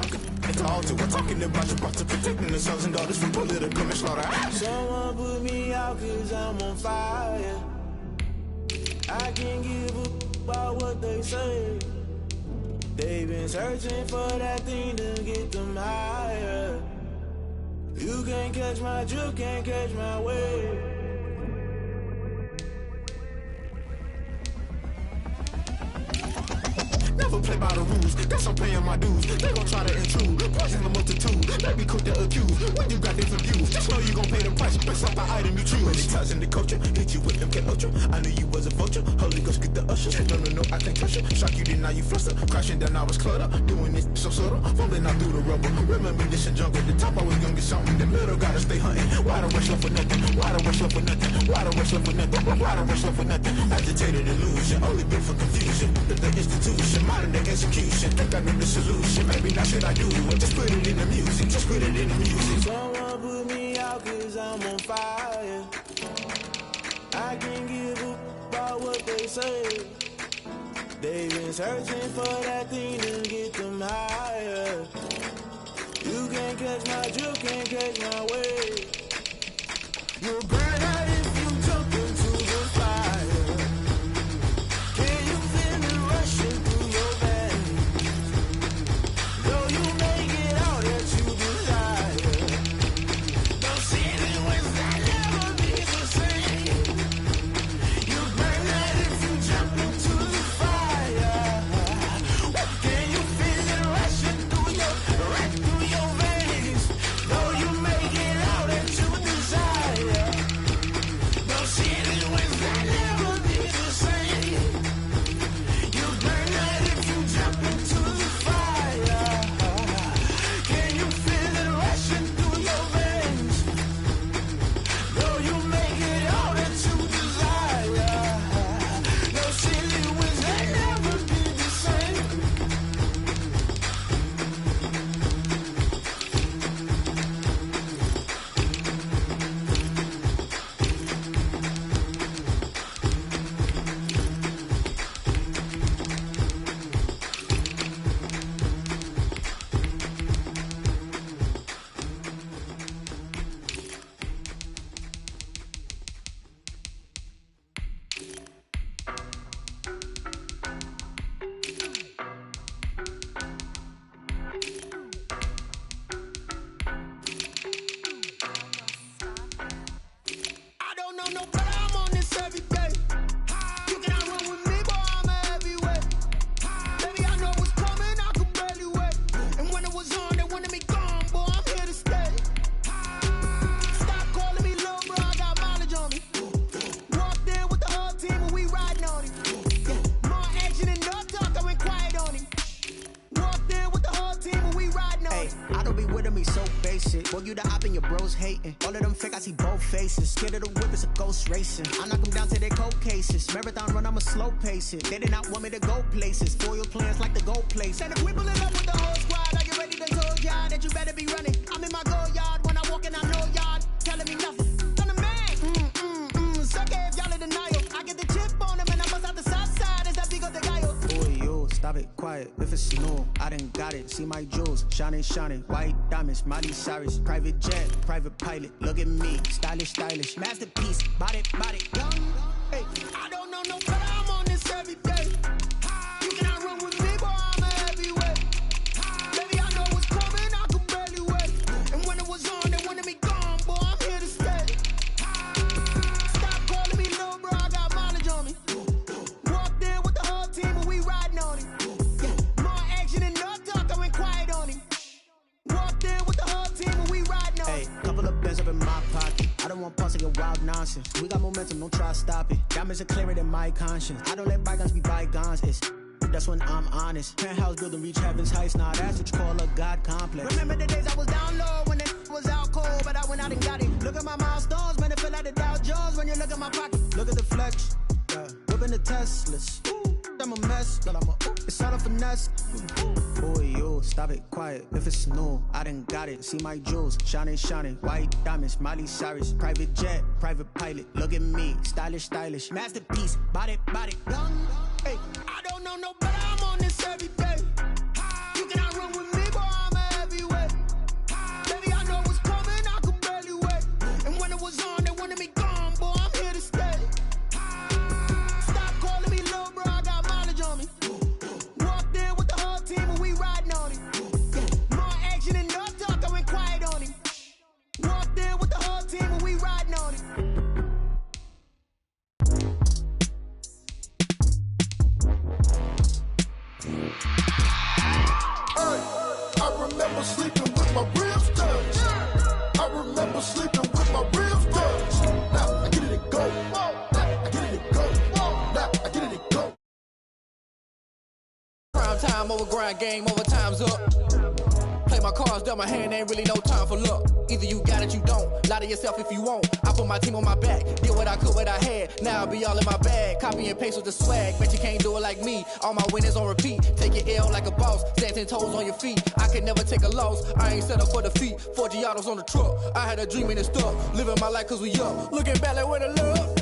it's all to. We're talking about your to protecting the sons and daughters from political and slaughter. Someone put me out 'cause I'm on fire. I can't give a about what they say. They've been searching for that thing to get them higher. You can't catch my drift, can't catch my wave. Never play by the rules, guess I'm paying my dues. They gon' try to intrude, poison the multitude. They be quick to accuse, when you got different views. Just know you gon' pay the price, based off the item you choose. Many ties in the culture, hit you with them get ultra. I knew you was a vulture, Holy Ghost get the usher. No, I can't touch you. Shock you, then now you fluster. Crashing down, I was cluttered. Doing this so subtle, falling out through the rubble. Remember this in jungle, the top I was young and something. The middle gotta stay hunting. Why the rush love for nothing? Why the rush love for nothing? Why the rush love for nothing? Why the rush love for nothing? Agitated illusion, only built for confusion. The institution, modern day execution. Think I knew the solution. Maybe now should I do it? Just put it in the music. Just put it in the music. Someone put me out 'cause I'm on fire. I can't give up about what they say. They've been searching for that thing to get them higher. You can't catch my drift, can't catch my wave. You'll burn out if you jump into the fire. Can you feel it rushing through your veins? Though you may get all that you desire, those city winds that never be the same. You'll burn out if you jump into the fire. Can you feel it rushing through your veins? Though you may get all that you desire, those city winds that never be the same. You burn out if you jump into the fire. Can you feel it rushing through your veins? Though you may get all that you desire, those city winds that never be the same. I don't know no better, I'm on this every day. You cannot run with me, boy, I'm a heavyweight. Baby, I know what's coming, I could barely wait. And when it was on, they wanted me gone, boy, I'm here to stay. Stop calling me little bro, I got mileage on me. Walked in with the whole team and we riding on him. More action and no talk, I went quiet on him. Walked in with the whole team and we riding on him. I don't be with him, he's so basic. Boy, you the op and your bros hating. All of them fake, I see both faces. Scared of the whip, it's a ghost racing. I knock them down to their cold cases. Marathon run, I'ma slow pace it. They did not want me to go places. Foil plans like the gold place. And if we pulling up with the whole squad, I get ready to told y'all that you better be running. I'm in my go yard when I walk in, I know y'all telling me nothing. I'm the man. Suck it if y'all in denial. I get the chip on him and I bust out the south side. Is that big of the guy? Boy, yo, stop it, quiet. If it's snow, I done got it. See my jewels, shining, shining. White diamonds, Miley Cyrus. Private jet, private pilot. Look at me, stylish, stylish. Masterpiece, body, body. Hey, I don't know no better, I'm on this every day. You cannot run with me, boy, I'm a heavyweight. Baby, I know what's coming, I could barely wait. And when it was on, they wanted me gone, boy, I'm here to stay. Stop calling me little bro, I got mileage on me. Walked in with the whole team and we riding on him. More action and no talk, I went quiet on him. Walked in with the whole team and we riding on him. Couple of bands up in my pocket. I don't want parts of your wild nonsense. We got momentum, don't try to stop it. Diamonds are clearer than my conscience. I don't let bygones be bygones. That's when I'm honest. Penthouse building reach heaven's heights. Nah, that's what you call a God complex. Remember the days I was down low when it was out cold, but I went out and got it. Look at my milestones, man, it feel like the Dow Jones when you look at my pocket. Look at the flex. Whipping the Teslas. I'm a mess, but it's all a finesse. Boy, yo, stop it, quiet. If it's snow, I done got it. See my jewels, shining, shining. White diamonds, Miley Cyrus. Private jet, private pilot. Look at me, stylish, stylish. Masterpiece, body, body. Hey, I don't know no better, I'm on this every day. You cannot run with me, boy, I'm a heavyweight. Baby, I know what's coming, I could barely wait. And when it was on, they wanted me gone, boy, I'm here to stay. Stop calling me little bro, I got mileage on me. Walked in with the whole team and we riding on him. More action and no talk, I went quiet on him. Walked in with the whole team and we riding on him. I remember sleeping with my ribs touched. I remember sleeping with my ribs touched. Now I get it and go. Now I get it and go. Now I get it and go. Prime time over grind game, over time's up. Play my cards, dealt my hand, ain't really no time for luck. Either you got it, you don't. Lie to yourself if you won't. I put my team on my back, did what I could, what I had. Now I'll be all in my bag. Copy and paste with the swag. Bet you can't do it like me. All my winners on repeat. Take your L like a boss. Stand 10 toes on your feet. I can never take a loss. I ain't set up for defeat. 4 Giottos on the truck. I had a dream and it stuck. Living my life cause we up. Looking back like where the love.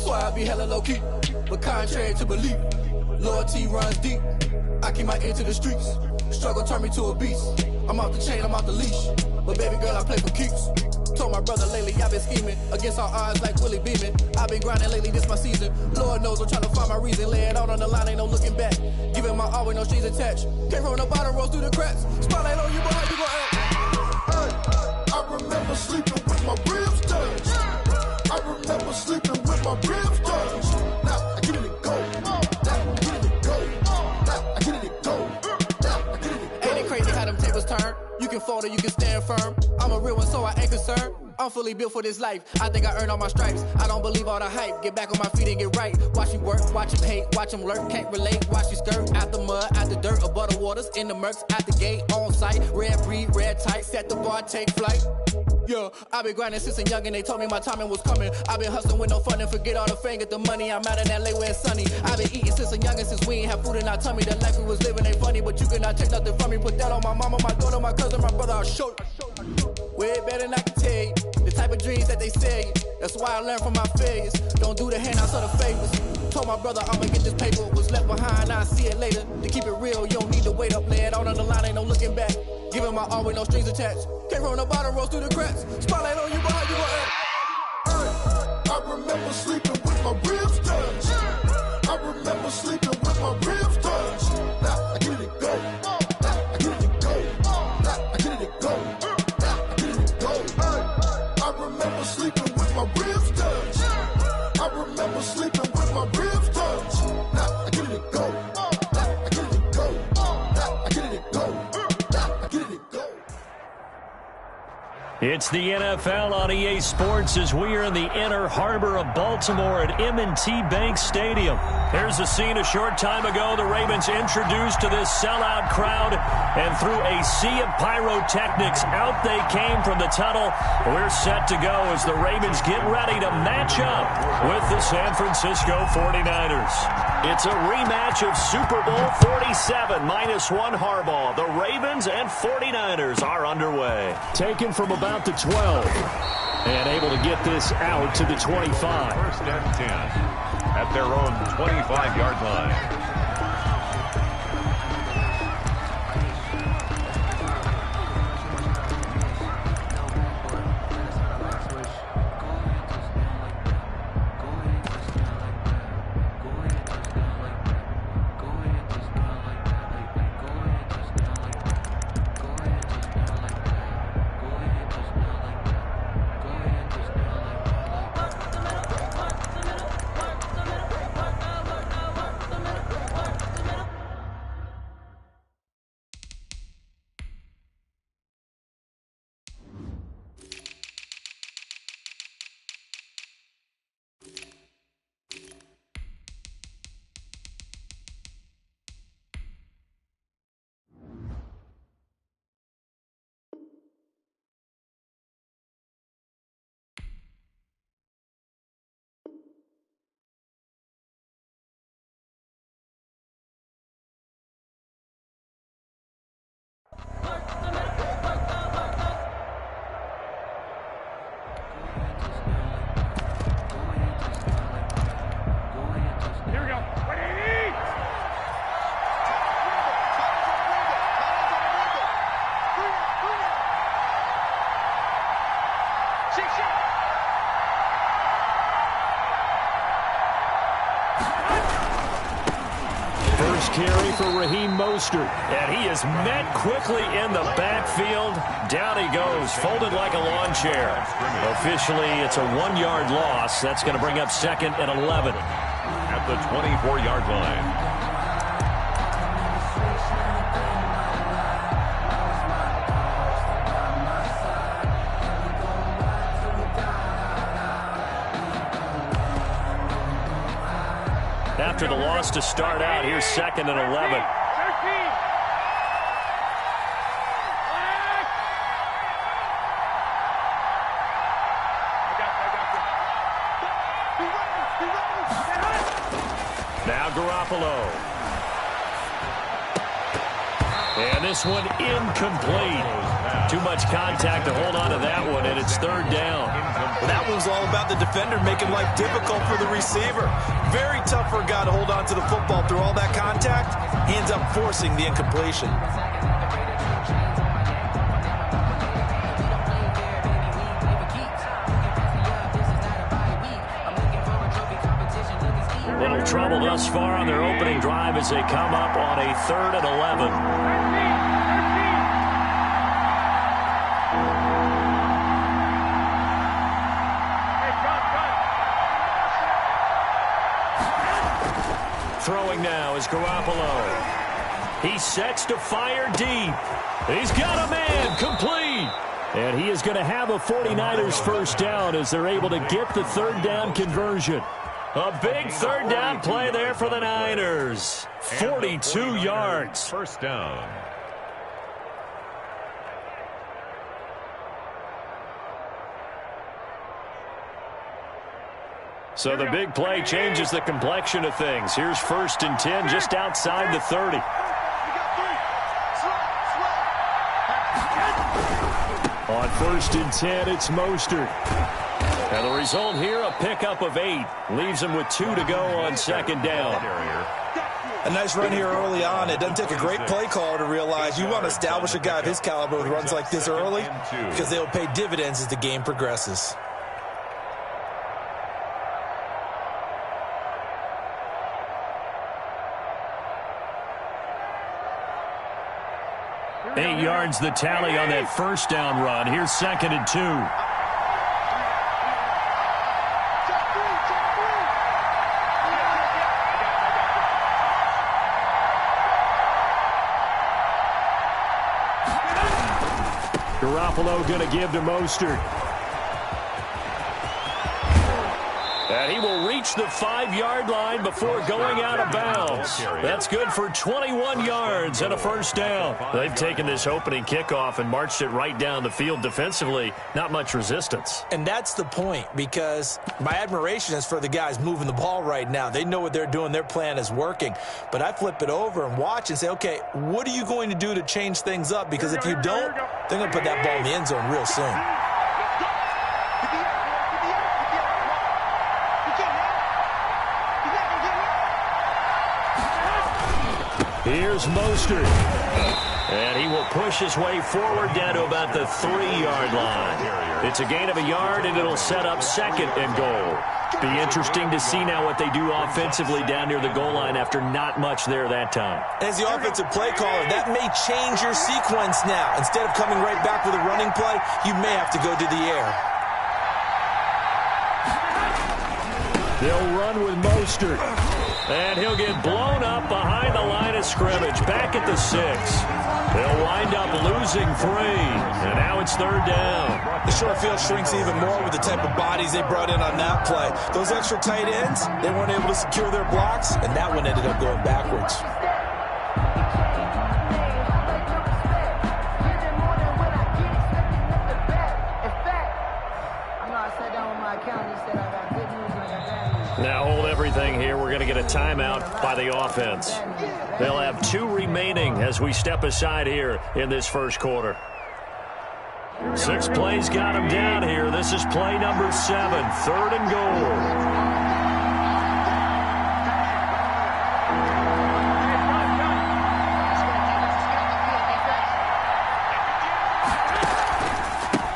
Swear I be hella low-key, but contrary to belief, loyalty runs deep. I keep my ear to the streets. Struggle turned me to a beast. I'm off the chain, I'm off the leash. But baby girl, I play for keeps. Told my brother lately I've been scheming against all odds like Willie Beeman. I've been grinding lately, this my season. Lord knows I'm trying to find my reason. Lay it out on the line, ain't no looking back. Giving my all with no strings attached. Came from the bottom, rose through the cracks. Spotlight on you, boy, how you gon' act? I remember sleeping with my ribs touched. I remember sleeping with my ribs touched. Now I get it to go. Now I get it to go. Now I get it to go. Now I get it to go. Ain't it crazy how them tables turn? You can fold or you can stand firm. I'm a real one, so I ain't concerned. I'm fully built for this life. I think I earned all my stripes. I don't believe all the hype. Get back on my feet and get right. Watch you work, watch him hate, watch him lurk. Can't relate, watch you skirt. Out the mud, out the dirt, above the waters, in the murks, out the gate, on site. Red breed, red tight, set the bar, take flight. Yeah, I been grinding since a young and they told me my timing was coming. I been hustling with no fun and forget all the fame, get the money. I'm out in LA where it's sunny. I been eating since a young and since we ain't have food in our tummy. The life we was living ain't funny, but you cannot take nothing from me. Put that on my mama, my daughter, my cousin, my brother, I'll show you. Way better than I can tell you. The type of dreams that they sell you. That's why I learned from my failures. Don't do the handouts or the favors. Told my brother I'ma get this paper. Was left behind, I'll see it later. To keep it real, you don't need to wait up. Lay it out on the line, ain't no looking back. Giving my all with no strings attached. Came from the bottom, rose through the cracks. Spotlight on you, boy, how you gon' act? I remember sleeping with my ribs touched. I remember sleeping with my ribs touched. Now I get it to go. Now I get it to go. Now I get it to go. Now I get it to go. I remember sleeping with my ribs touched. I remember sleeping with my ribs touched. Now I get it to go. Now I get it to go. Now I get it to go. Now I get it to go. It's the NFL on EA Sports as we are in the inner harbor of Baltimore at M&T Bank Stadium. Here's the scene a short time ago. The Ravens introduced to this sellout crowd, and through a sea of pyrotechnics, out they came from the tunnel. We're set to go as the Ravens get ready to match up with the San Francisco 49ers. It's a rematch of Super Bowl 47 -1 Harbaugh. The Ravens and 49ers are underway. Taken from about the 12 and able to get this out to the 25. First and 10 at their own 25-yard line. Carry for Raheem Mostert. And he is met quickly in the backfield. Down he goes, folded like a lawn chair. Officially, it's a 1-yard loss. That's going to bring up 2nd and 11. At the 24-yard line. After the loss to start out, here's 2nd and 11. Now Garoppolo. And this one incomplete. Too much contact to hold on to that one, and it's third down. That was all about the defender making life difficult for the receiver. Very tough for a guy to hold on to the football through all that contact. He ends up forcing the incompletion. Little trouble thus far on their opening drive as they come up on a 3rd and 11. Throwing now is Garoppolo. He sets to fire deep. He's got a man, complete. And he is going to have a 49ers first down as they're able to get the third down conversion. A big third down play there for the Niners. 42 yards. First down. So the big play changes the complexion of things. Here's 1st and 10 just outside the 30. On 1st and 10, it's Mostert. And the result here, a pickup of 8. Leaves him with 2 to go on 2nd down. A nice run here early on. It doesn't take a great play caller to realize you want to establish a guy of his caliber with runs like this early because they will pay dividends as the game progresses. Eight yards the tally on that first down run. Here's 2nd and 2. Garoppolo going to give to Mostert. And he will reach the 5-yard line before going out of bounds. That's good for 21 yards and a first down. They've taken this opening kickoff and marched it right down the field defensively. Not much resistance. And that's the point, because my admiration is for the guys moving the ball right now. They know what they're doing. Their plan is working. But I flip it over and watch and say, okay, what are you going to do to change things up? Because if you don't, they're going to put that ball in the end zone real soon. Here's Mostert. And he will push his way forward down to about the 3-yard line. It's a gain of a yard, and it'll set up 2nd and goal. Be interesting to see now what they do offensively down near the goal line after not much there that time. As the offensive play caller, that may change your sequence now. Instead of coming right back with a running play, you may have to go to the air. They'll run with Mostert. And he'll get blown up behind the line of scrimmage. Back at the 6. They'll wind up losing 3. And now it's 3rd down. The short field shrinks even more with the type of bodies they brought in on that play. Those extra tight ends, they weren't able to secure their blocks, and that one ended up going backwards. Now hold everything here. We're going to get a timeout by the offense. They'll have 2 remaining as we step aside here in this first quarter. 6 plays got him down here. This is play number 7, 3rd and goal.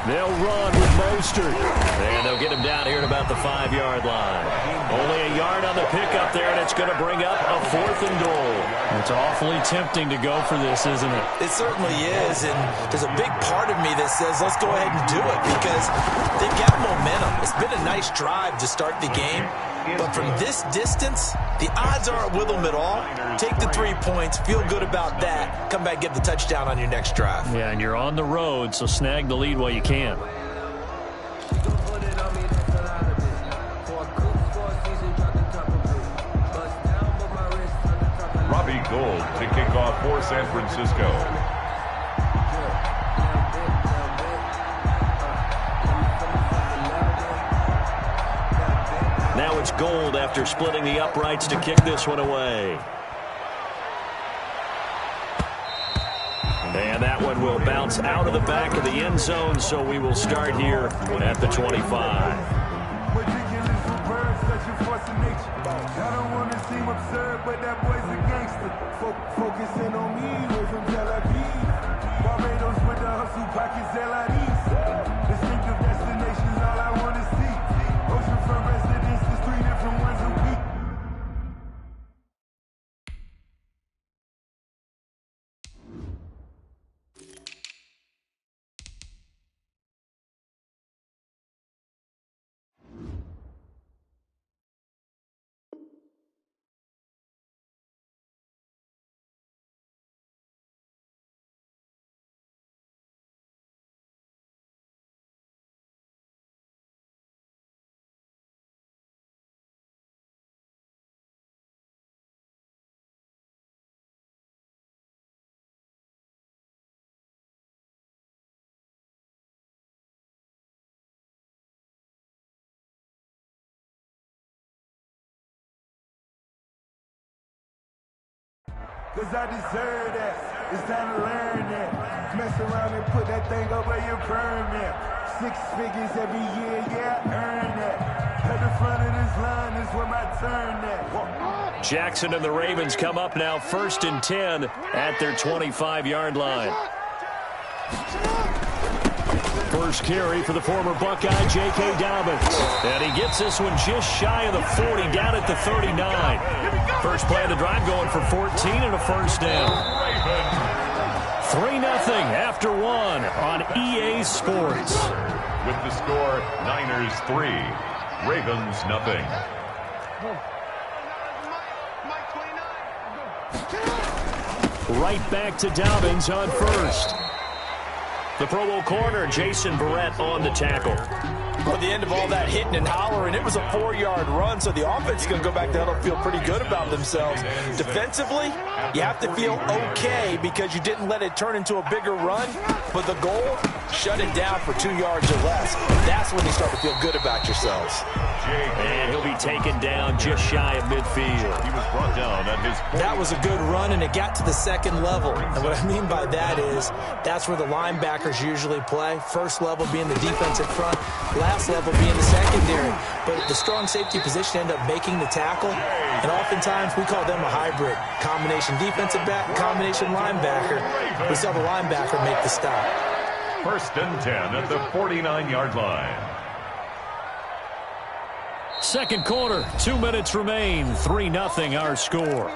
They'll run with Mostert. And they'll get him down here at about the 5-yard line. Only a yard on the pickup there, and it's going to bring up a 4th and goal. It's awfully tempting to go for this, isn't it? It certainly is, and there's a big part of me that says let's go ahead and do it because they've got momentum. It's been a nice drive to start the game, but from this distance, the odds aren't with them at all. Take the 3 points, feel good about that, come back, get the touchdown on your next drive. Yeah, and you're on the road, so snag the lead while you can. Robbie Gould to kick off for San Francisco. Now it's Gould after splitting the uprights to kick this one away. And that one will bounce out of the back of the end zone, so we will start here at the 25. I don't want to seem absurd, but that boy's a gangster. Focusing on me, way from Tel Aviv. Barbados with the hustle pockets, LIDs. Distinctive destinations, all I want to see. Oceanfront residences, 3 different ones a week. Cause I deserve that. It's time to learn that. Mess around and put that thing over your permit. 6 figures every year, yeah, I earn that. At the front of this line is where my turn at. Jackson and the Ravens come up now 1st and 10 at their 25-yard line. First carry for the former Buckeye, J.K. Dobbins. And he gets this one just shy of the 40, down at the 39. First play of the drive going for 14 and a first down. 3-0 after 1 on EA Sports. With the score, Niners 3, Ravens nothing. Right back to Dobbins on first. The Pro Bowl corner, Jason Barrett, on the tackle. Well, at the end of all that hitting and hollering, it was a 4-yard run, so the offense is going to go back down and feel pretty good about themselves. Defensively, you have to feel okay because you didn't let it turn into a bigger run, but the goal, shut it down for 2 yards or less. That's when you start to feel good about yourselves. And he'll be taken down just shy of midfield. He was brought down at his point. That was a good run, and it got to the second level. And what I mean by that is that's where the linebackers usually play. First level being the defensive front, last level being the secondary. But the strong safety position ended up making the tackle, and oftentimes we call them a hybrid. Combination defensive back, combination linebacker. We saw the linebacker make the stop. 1st and 10 at the 49-yard line. Second quarter, 2 minutes remain. 3-0 our score.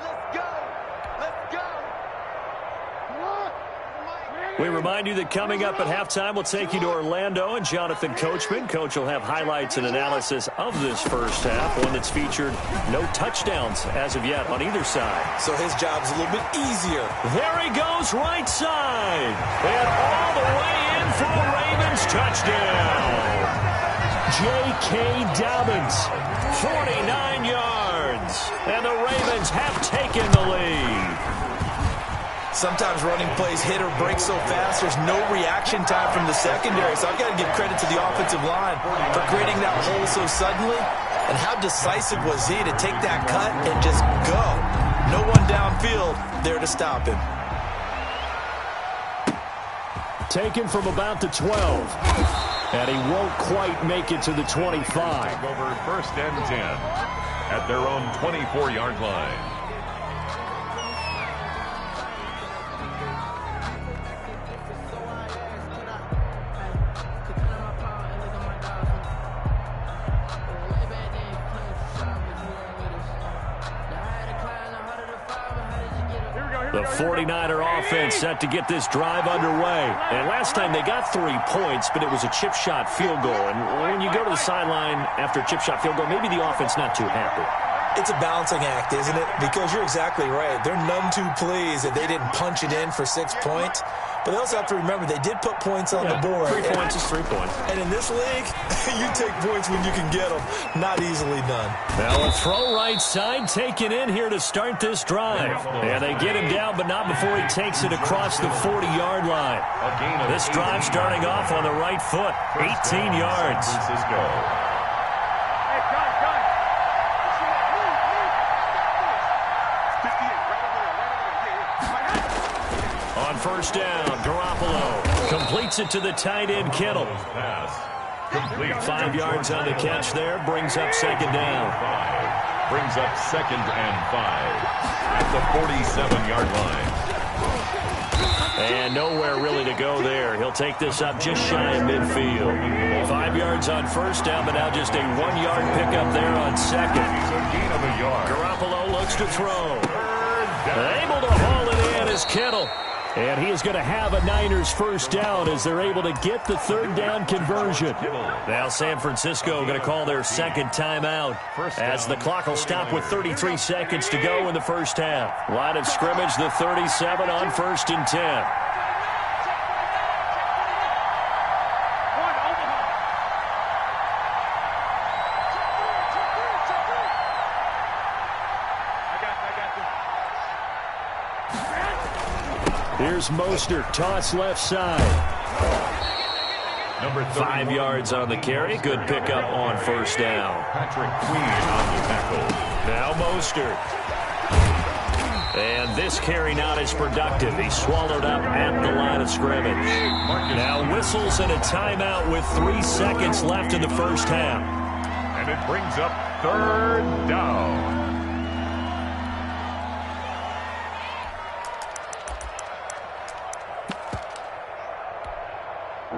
We remind you that coming up at halftime, we'll take you to Orlando and Jonathan Coachman. Coach will have highlights and analysis of this first half, one that's featured no touchdowns as of yet on either side. So his job's a little bit easier. There he goes, right side. And all the way in for a Ravens touchdown. J.K. Dobbins, 49 yards. And the Ravens have taken the lead. Sometimes running plays hit or break so fast, there's no reaction time from the secondary. So I've got to give credit to the offensive line for creating that hole so suddenly. And how decisive was he to take that cut and just go? No one downfield there to stop him. Taken from about the 12. And he won't quite make it to the 25. Over 1st and 10 at their own 24-yard line. The 49er offense set to get this drive underway. And last time they got 3 points, but it was a chip shot field goal. And when you go to the sideline after a chip shot field goal, maybe the offense not too happy. It's a balancing act, isn't it? Because you're exactly right. They're none too pleased that they didn't punch it in for 6 points. But they also have to remember they did put points on the board. 3 points is 3 points. And in this league, you take points when you can get them. Not easily done. Now a throw right side taken in here to start this drive. And they get him down, but not before he takes it across the 40-yard line. This drive starting off on the right foot. 18 yards. first down. Garoppolo completes it to the tight end, Kittle. 5 yards on the catch there. Brings up second down. Brings up 2nd and 5 at the 47-yard line. And nowhere really to go there. He'll take this up just shy of midfield. 5 yards on first down, but now just a 1-yard pickup there on second. Garoppolo looks to throw. Able to haul it in is Kittle. And he is going to have a Niners first down as they're able to get the third down conversion. Now San Francisco going to call their second timeout as the clock will stop with 33 seconds to go in the first half. Line of scrimmage, the 37 on 1st and 10. Here's Mostert, toss left side. 5 yards on the carry. Good pickup on first down. Patrick Queen on the tackle. Now Mostert. And this carry not as productive. He swallowed up at the line of scrimmage. Now whistles and a timeout with 3 seconds left in the first half. And it brings up 3rd down.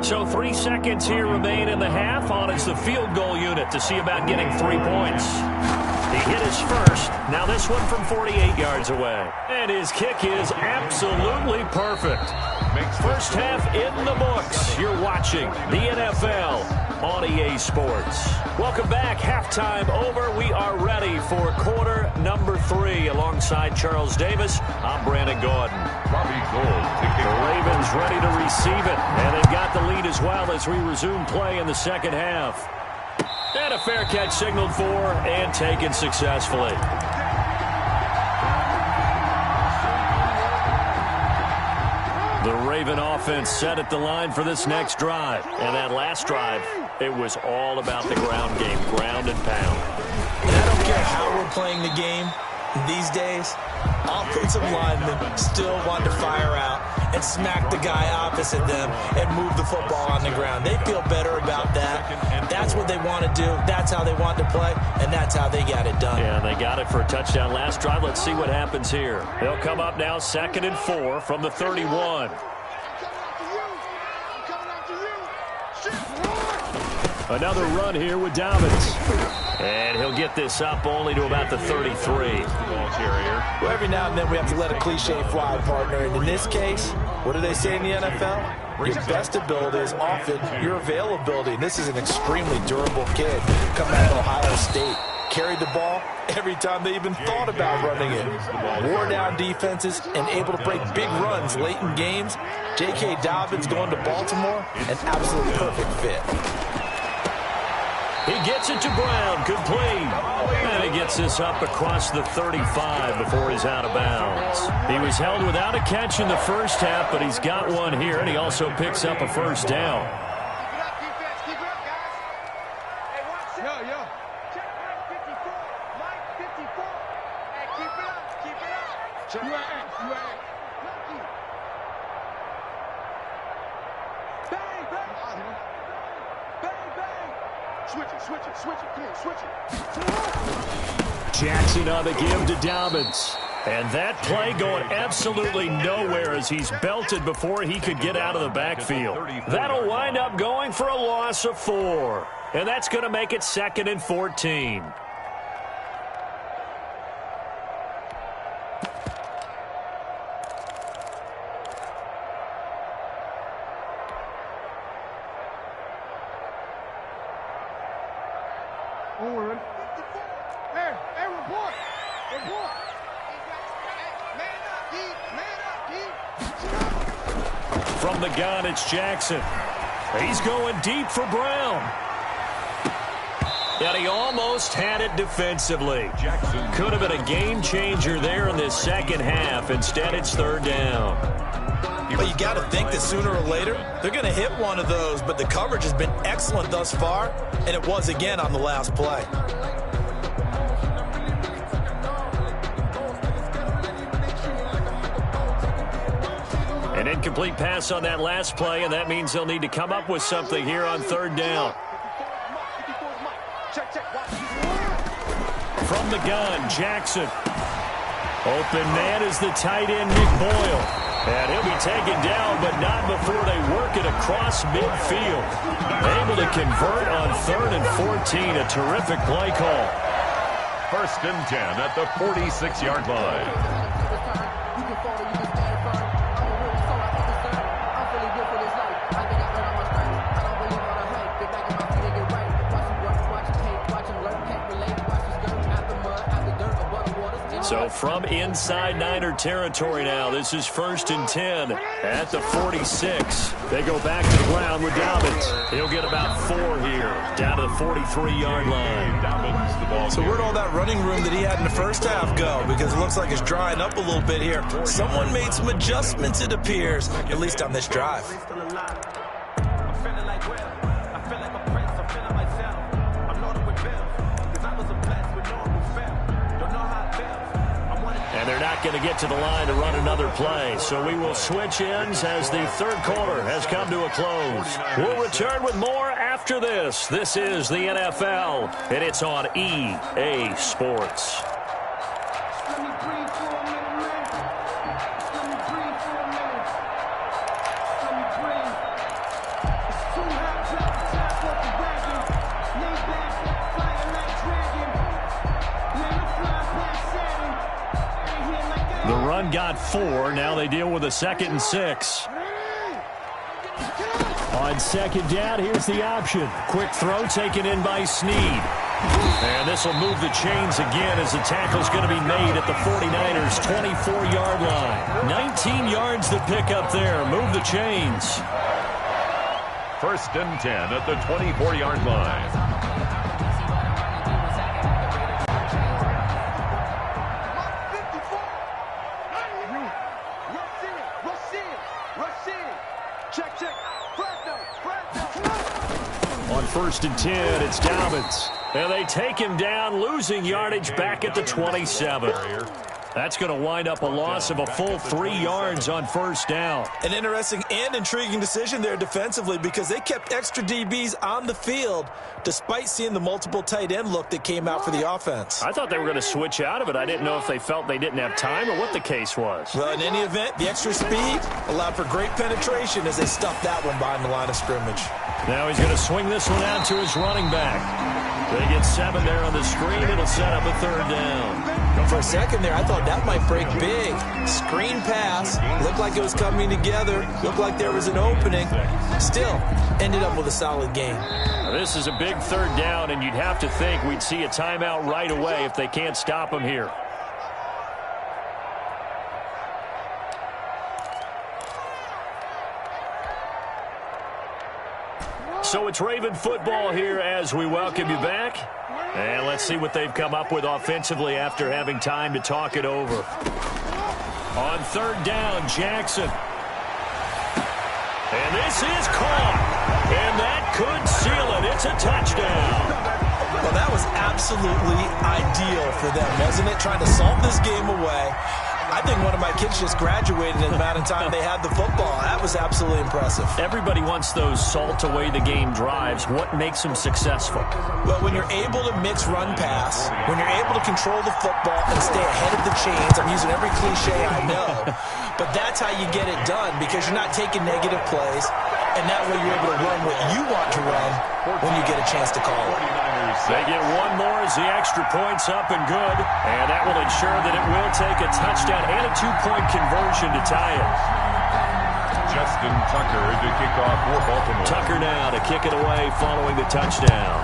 So 3 seconds here remain in the half. On is the field goal unit to see about getting 3 points. He hit his first. Now this one from 48 yards away. And his kick is absolutely perfect. First half in the books. You're watching the NFL on EA Sports. Welcome back. Halftime over. We are ready for quarter number 3. Alongside Charles Davis, I'm Brandon Gordon. Robbie Gould. The Ravens ready to receive it. And they've got the lead as well as we resume play in the second half. And a fair catch signaled for and taken successfully. The Raven offense set at the line for this next drive. And that last drive, it was all about the ground game, ground and pound. And I don't care how we're playing the game these days. Offensive linemen still want to fire out and smack the guy opposite them and move the football on the ground. They feel better about that. That's what they want to do. That's how they want to play, and that's how they got it done. Yeah, they got it for a touchdown last drive. Let's see what happens here. They'll come up now 2nd and 4 from the 31. Another run here with Dobbins. And he'll get this up only to about the 33. Well, every now and then we have to let a cliche fly, partner. And in this case, what do they say in the NFL? Your best ability is often your availability. And this is an extremely durable kid coming out of Ohio State. Carried the ball every time they even thought about running it. Wore down defenses and able to break big runs late in games. J.K. Dobbins going to Baltimore, an absolutely perfect fit. He gets it to Brown, complete. And he gets this up across the 35 before he's out of bounds. He was held without a catch in the first half, but he's got one here, and he also picks up a first down. Jackson on the give to Dobbins. And that play going absolutely nowhere as he's belted before he could get out of the backfield. That'll wind up going for a loss of 4. And that's going to make it 2nd and 14. From the gun, it's Jackson. He's going deep for Brown. And he almost had it defensively. Could have been a game changer there in this second half. Instead, it's 3rd down. But you got to think that sooner or later, they're going to hit one of those. But the coverage has been excellent thus far, and it was again on the last play. An incomplete pass on that last play, and that means they'll need to come up with something here on third down. From the gun, Jackson. Open man is the tight end, Nick Boyle. And he'll be taken down, but not before they work it across midfield. Able to convert on 3rd and 14. A terrific play call. 1st and 10 at the 46-yard line. So from inside Niner territory now, this is 1st and 10 at the 46. They go back to the ground with Dobbins. He'll get about 4 here, down to the 43-yard line. So where'd all that running room that he had in the first half go? Because it looks like it's drying up a little bit here. Someone made some adjustments, it appears, at least on this drive. They're not going to get to the line to run another play, so we will switch ends as the 3rd quarter has come to a close. We'll return with more after this. This is the NFL, and it's on EA Sports. Got 4. Now they deal with a 2nd and 6. On 2nd down, here's the option. Quick throw taken in by Snead. And this will move the chains again as the tackle's going to be made at the 49ers' 24-yard line. 19 yards to pick up there. Move the chains. 1st and 10 at the 24-yard line. On 1st and 10, it's Dobbins. And they take him down, losing yardage back at the 27. That's going to wind up a loss of a full 3 yards on 1st down. An interesting and intriguing decision there defensively because they kept extra DBs on the field despite seeing the multiple tight end look that came out for the offense. I thought they were going to switch out of it. I didn't know if they felt they didn't have time or what the case was. Well, in any event, the extra speed allowed for great penetration as they stuffed that one behind the line of scrimmage. Now he's going to swing this one out to his running back. They get 7 there on the screen. It'll set up a 3rd down. For a second there, I thought that might break big. Screen pass. Looked like it was coming together. Looked like there was an opening. Still, ended up with a solid game. This is a big 3rd down, and you'd have to think we'd see a timeout right away if they can't stop him here. So it's Raven football here as we welcome you back. And let's see what they've come up with offensively after having time to talk it over. On 3rd down, Jackson. And this is caught. And that could seal it. It's a touchdown. Well, that was absolutely ideal for them, wasn't it? Trying to salt this game away. I think one of my kids just graduated in the amount of time they had the football. That was absolutely impressive. Everybody wants those salt-away-the-game drives. What makes them successful? Well, when you're able to mix run-pass, when you're able to control the football and stay ahead of the chains, I'm using every cliche I know, but that's how you get it done because you're not taking negative plays, and that way you're able to run what you want to run when you get a chance to call it. They get 1 more as the extra point's up and good, and that will ensure that it will take a touchdown and a 2-point conversion to tie it. Justin Tucker to kick off for Baltimore. Tucker now to kick it away following the touchdown.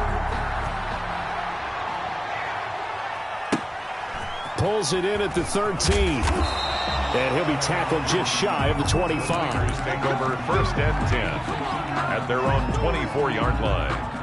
Pulls it in at the 13. And he'll be tackled just shy of the 25. Take over 1st and 10 at their own 24-yard line.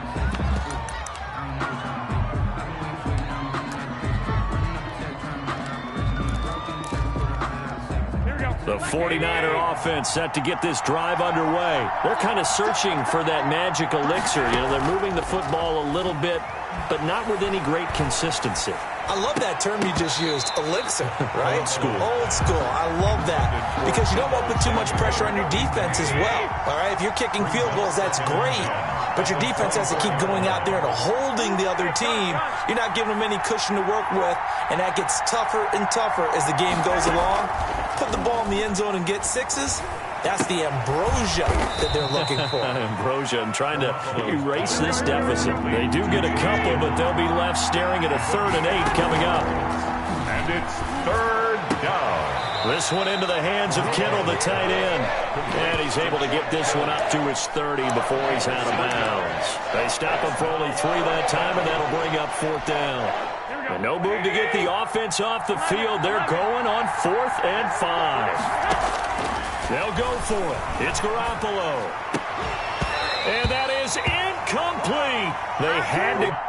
The 49er offense set to get this drive underway. They're kind of searching for that magic elixir. You know, they're moving the football a little bit, but not with any great consistency. I love that term you just used, elixir, right? Old school. Old school. I love that because you don't want to put too much pressure on your defense as well. All right, if you're kicking field goals, that's great, but your defense has to keep going out there and holding the other team. You're not giving them any cushion to work with, and that gets tougher and tougher as the game goes along. Put the ball in the end zone and get sixes. That's the ambrosia that they're looking for. Ambrosia and trying to erase this deficit. They do get a couple, but they'll be left staring at a 3rd and 8 coming up. And it's 3rd down. This one into the hands of Kittle, the tight end. And he's able to get this one up to his 30 before he's out of bounds. They stop him for only 3 that time, and that'll bring up 4th down. And no move to get the offense off the field. They're going on 4th and 5. They'll go for it. It's Garoppolo. And that is incomplete. They had to...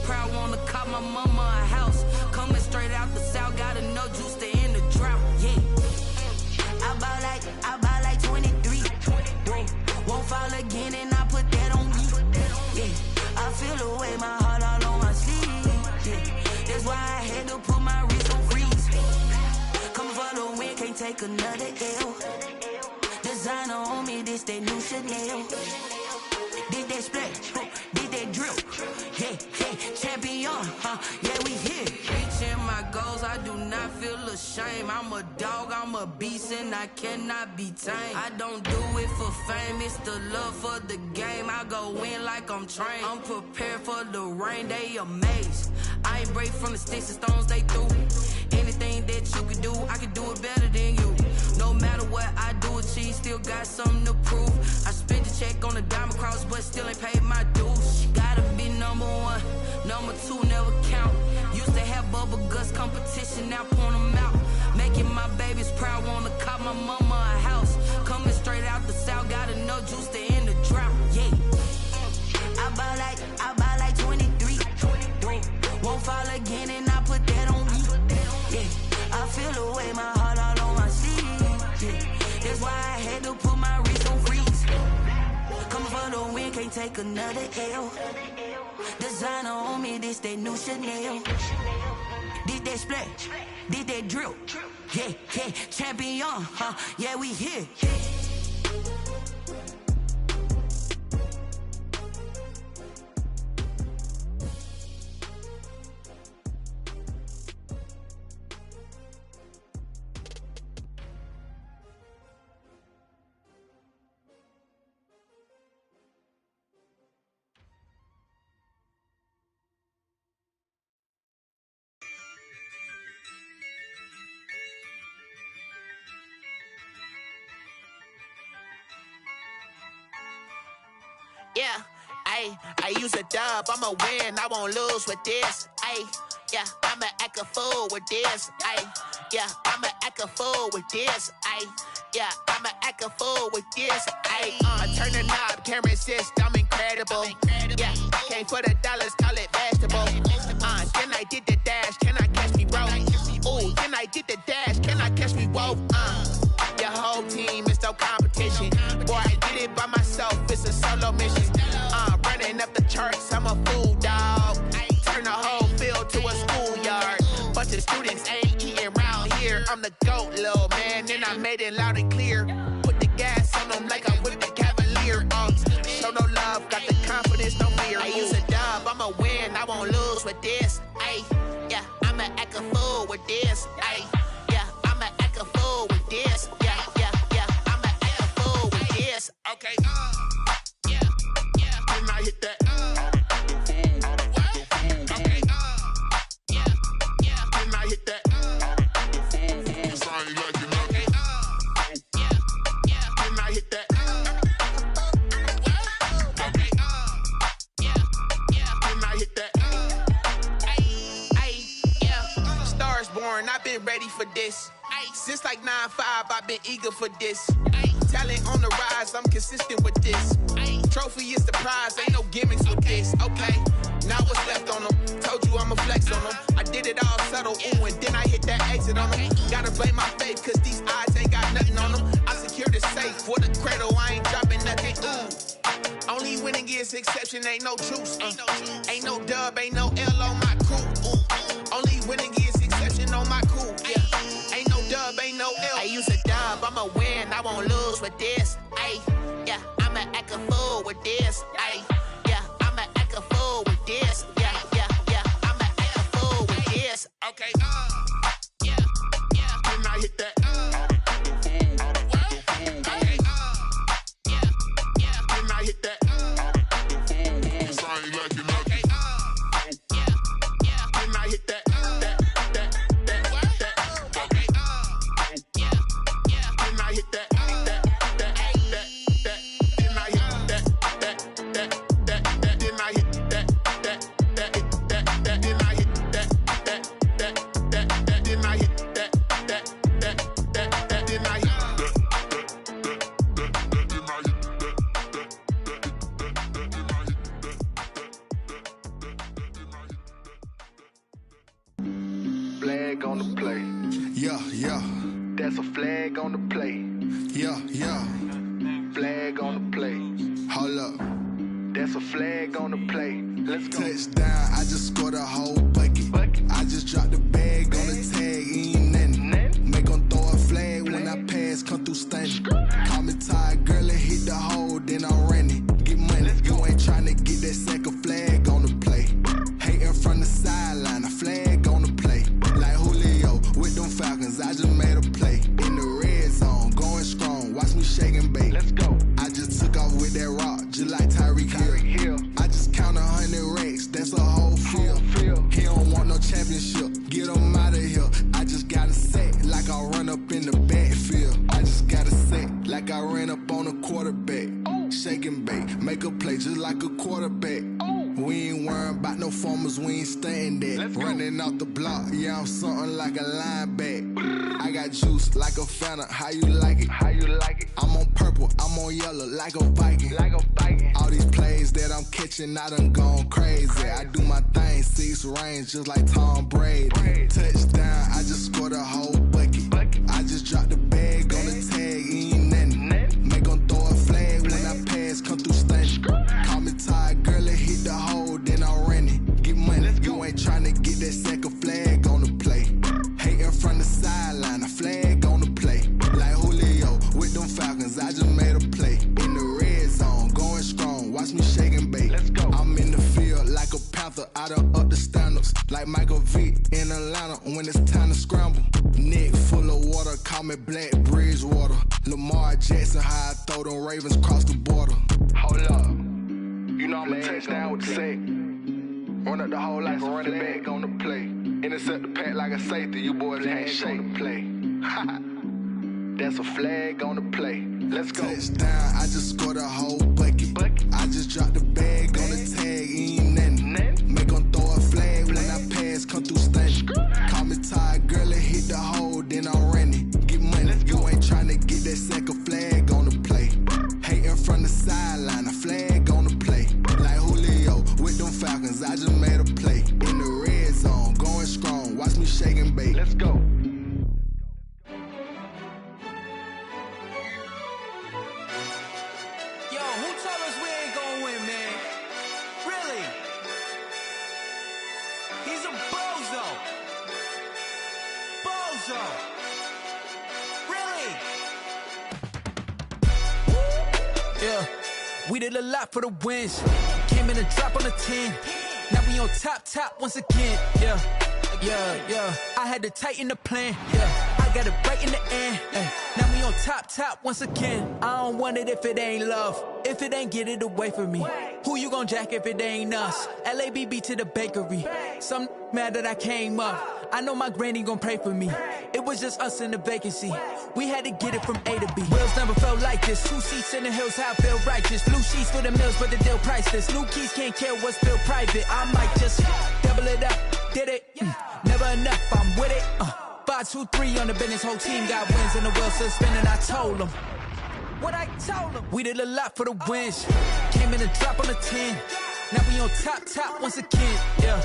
Proud, wanna cop my mama a house. Coming straight out the south, got enough juice to end the drought. Yeah, I buy like 23. Won't fall again, and I put that on me. Yeah, I feel the way, my heart all on my sleeve. Yeah, that's why I had to put my wrist on freeze. Coming for the win, can't take another L. Designer on me, this that new Chanel. Did that splash, did that drill. Yeah, champion, yeah, we here. Reaching my goals, I do not feel ashamed. I'm a dog, I'm a beast, and I cannot be tamed. I don't do it for fame, it's the love for the game. I go in like I'm trained. I'm prepared for the rain, they amazed. I ain't break from the sticks and stones they threw. Anything that you can do, I can do it better than you. No matter what I do, achieve, still got something to prove. I spent the check on the diamond cross, but still ain't paid my dues. Gotta be number 1, number 2 never count. Used to have bubble guts competition, now point them out. Making my babies proud, wanna cop my mama a house. Coming straight out the south, got enough juice to end the drought. Yeah, I buy like 23. Won't fall again, and I put that on me. Yeah, I feel the way, my heart all on my sleeve. Yeah, that's why I had to put my wrist on freeze. Coming for the win, can't take another L. Designer on me, this that new Chanel. Did that splash, did that drill. Yeah, champion, yeah, we here. Yeah, I use a dub, I'ma win, I won't lose with this. Ay, Yeah, I'ma act a fool with this. Ay, yeah, I'ma act a fool with this. Ay, yeah, I'ma act a fool with this. Ay, turn the knob, camera assist, I'm incredible. Yeah, came for the dollars, call it vegetable. Then I did the dash, can I catch me, bro? Ooh, then I did the dash, can I catch me, whoa? Your whole team is no competition. Boy, I did it by myself, it's a solo mission. Running up the charts, I'm a fool, dog. Turn the whole field to a schoolyard. Bunch of students ain't eating round here. I'm the GOAT, little man, and I made it loud and clear. Put the gas on them like I'm with the Cavalier. Show no love, got the confidence, no fear. I use a dub, I'ma win, I won't lose with this. Ay, yeah, I'ma act a fool with this. Ay, yeah, I'ma act a fool with this. Yeah, yeah, yeah, I'ma act a fool with this. Okay, yeah, yeah, can I hit that? I've been ready for this. Since like 9-5, I've been eager for this. Talent on the rise, I'm consistent with this. Trophy is the prize, ain't no gimmicks with this. Okay, now what's left on them? Told you I'ma flex on them. I did it all subtle, ooh, and then I hit that exit on them. Gotta blame my faith, cause these odds ain't got nothing on them. I secured the safe for the cradle, I ain't dropping nothing, ooh. Only winning is exception, ain't no truce. Ain't no dub, ain't no L on my crew, ooh. Only winning is exception on my cool, yeah. Ain't no dub, ain't no L. I use a dub, I'ma win, I won't lose with this. Ay, yeah, I'ma act a fool with this. Ay, yeah, I'ma act a fool with this. Yeah, yeah, yeah, I'ma act a fool with this. Okay, yeah, yeah, can I hit that? Okay, yeah, yeah, can I hit that? Sound like you know. Okay, yeah, yeah, can I hit that? Flag on the play. Yeah, yeah. That's a flag on the play. Yeah, yeah. Flag on the play. Hold up. That's a flag on the play. Let's go. Touchdown, I just scored a whole bucket. I just dropped the bag on the tag, ain't nothing. Make them throw a flag when I pass, come through stunning. Call me tired, girl, and hit the hole, then I'm running. Get money, you ain't trying to get that second flag on the play. Hating from the sideline, a flag on the play. Like Julio with them Falcons, I just made a play. In the red zone, going strong, watch me shake and bake. Let's go. I just took off with that rock, just like Tyreek Hill. I just count 100 racks, that's a whole field. He don't want no championship, get him out of here. I just gotta say, like I run up in the backfield. I just gotta say, like I ran up on a quarterback. Shake and bake, make a play just like a quarterback. We ain't worrying about no formers, we ain't staying there. Running off the block, yeah, I'm something like a linebacker. I got juice like a Fanta, how you like it? How you like it? I'm on purple, I'm on yellow, like a Viking. Like a Viking. All these plays that I'm catching, I done gone crazy. I do my thing, 6 range, just like Tom Brady. Touchdown, I just scored a whole bucket. I just dropped the bag on the tag, ain't nothing. Make them throw a flag when I pass, come through stunning. Call me tired, girl, and hit the hole, then I'm running. Get money, you ain't tryna get that second flag on the play. Hating from the sideline, a flag on the play. Like Julio with them Falcons, I just made a play. In the red zone, going strong, watch me shake and bake. Let's go. I'm in the field like a Panther, I done up the standards. Like Michael Vick in Atlanta when it's time to scramble. Neck full of water, call me Black Bridgewater. Lamar Jackson, how I throw them Ravens cross the border. Hold up. You know I'm a touchdown with the sack. Run up the hole like a running back on the play. Intercept the pack like a safety, you boys can't shake the play. That's a flag on the play. Let's go. Touchdown, I just scored a whole bucket. I just dropped the bag on the tag, ain't nothing. Make them throw a flag when I pass, come through shake and bake. Let's go. Yo, who told us we ain't gonna win, man? Really? He's a bozo. Bozo. Really? Yeah, we did a lot for the wins. Came in a drop on the 10. Now we on top once again. Yeah. I had to tighten the plan. Yeah, I got it right in the end. Now we on top once again. I don't want it if it ain't love. If it ain't, get it away from me. Who you gon' jack if it ain't us? LABB to the bakery. Some mad that I came up. I know my granny gon' pray for me. It was just us in the vacancy. We had to get it from A to B. Wheels never felt like this. 2 seats in the hills, how I feel righteous. Blue sheets for the mills, but the deal priceless. New keys can't care what's built private. I might just double it up. Did it? Never enough, I'm with it. 5, 2, 3 on the business. Whole team got wins and the wheels still spinning. I told them what I told them. We did a lot for the wins. Came in a drop on the 10. Now we on top once again. Yeah.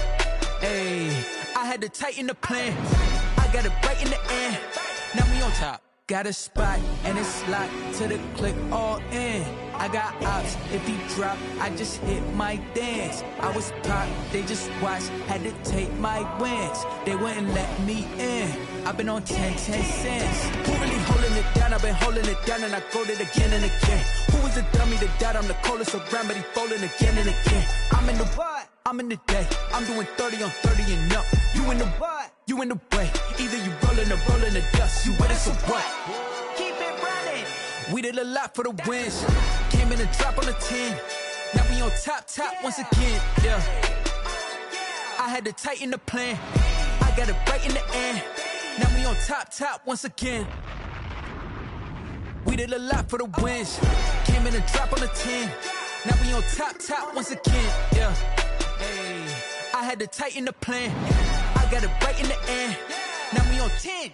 Ayy, I had to tighten the plan. I got it right in the end. Now we on top. Got a spot and it's locked to the click all in. I got ops, if he drop, I just hit my dance. I was pop, they just watched, had to take my wins. They wouldn't let me in. I've been on 10 cents. Who really holding it down? I've been holding it down and I go it again and again. Who was the dummy that died? I'm the coldest around, but he folding again and again. I'm in the what? I'm in the day. I'm doing 30 on 30 and up. You in the what? You in the way. Either you rolling or rolling the dust. You with it, so what? Keep it running. We did a lot for the wins. Came in a drop on the 10. Now we on top once again. Yeah. I had to tighten the plan. I got it right in the end. Now we on top once again. We did a lot for the wins. Came in a drop on the 10. Now we on top once again. Yeah. Hey, I had to tighten the plan. I got it right in the end. Now we on 10.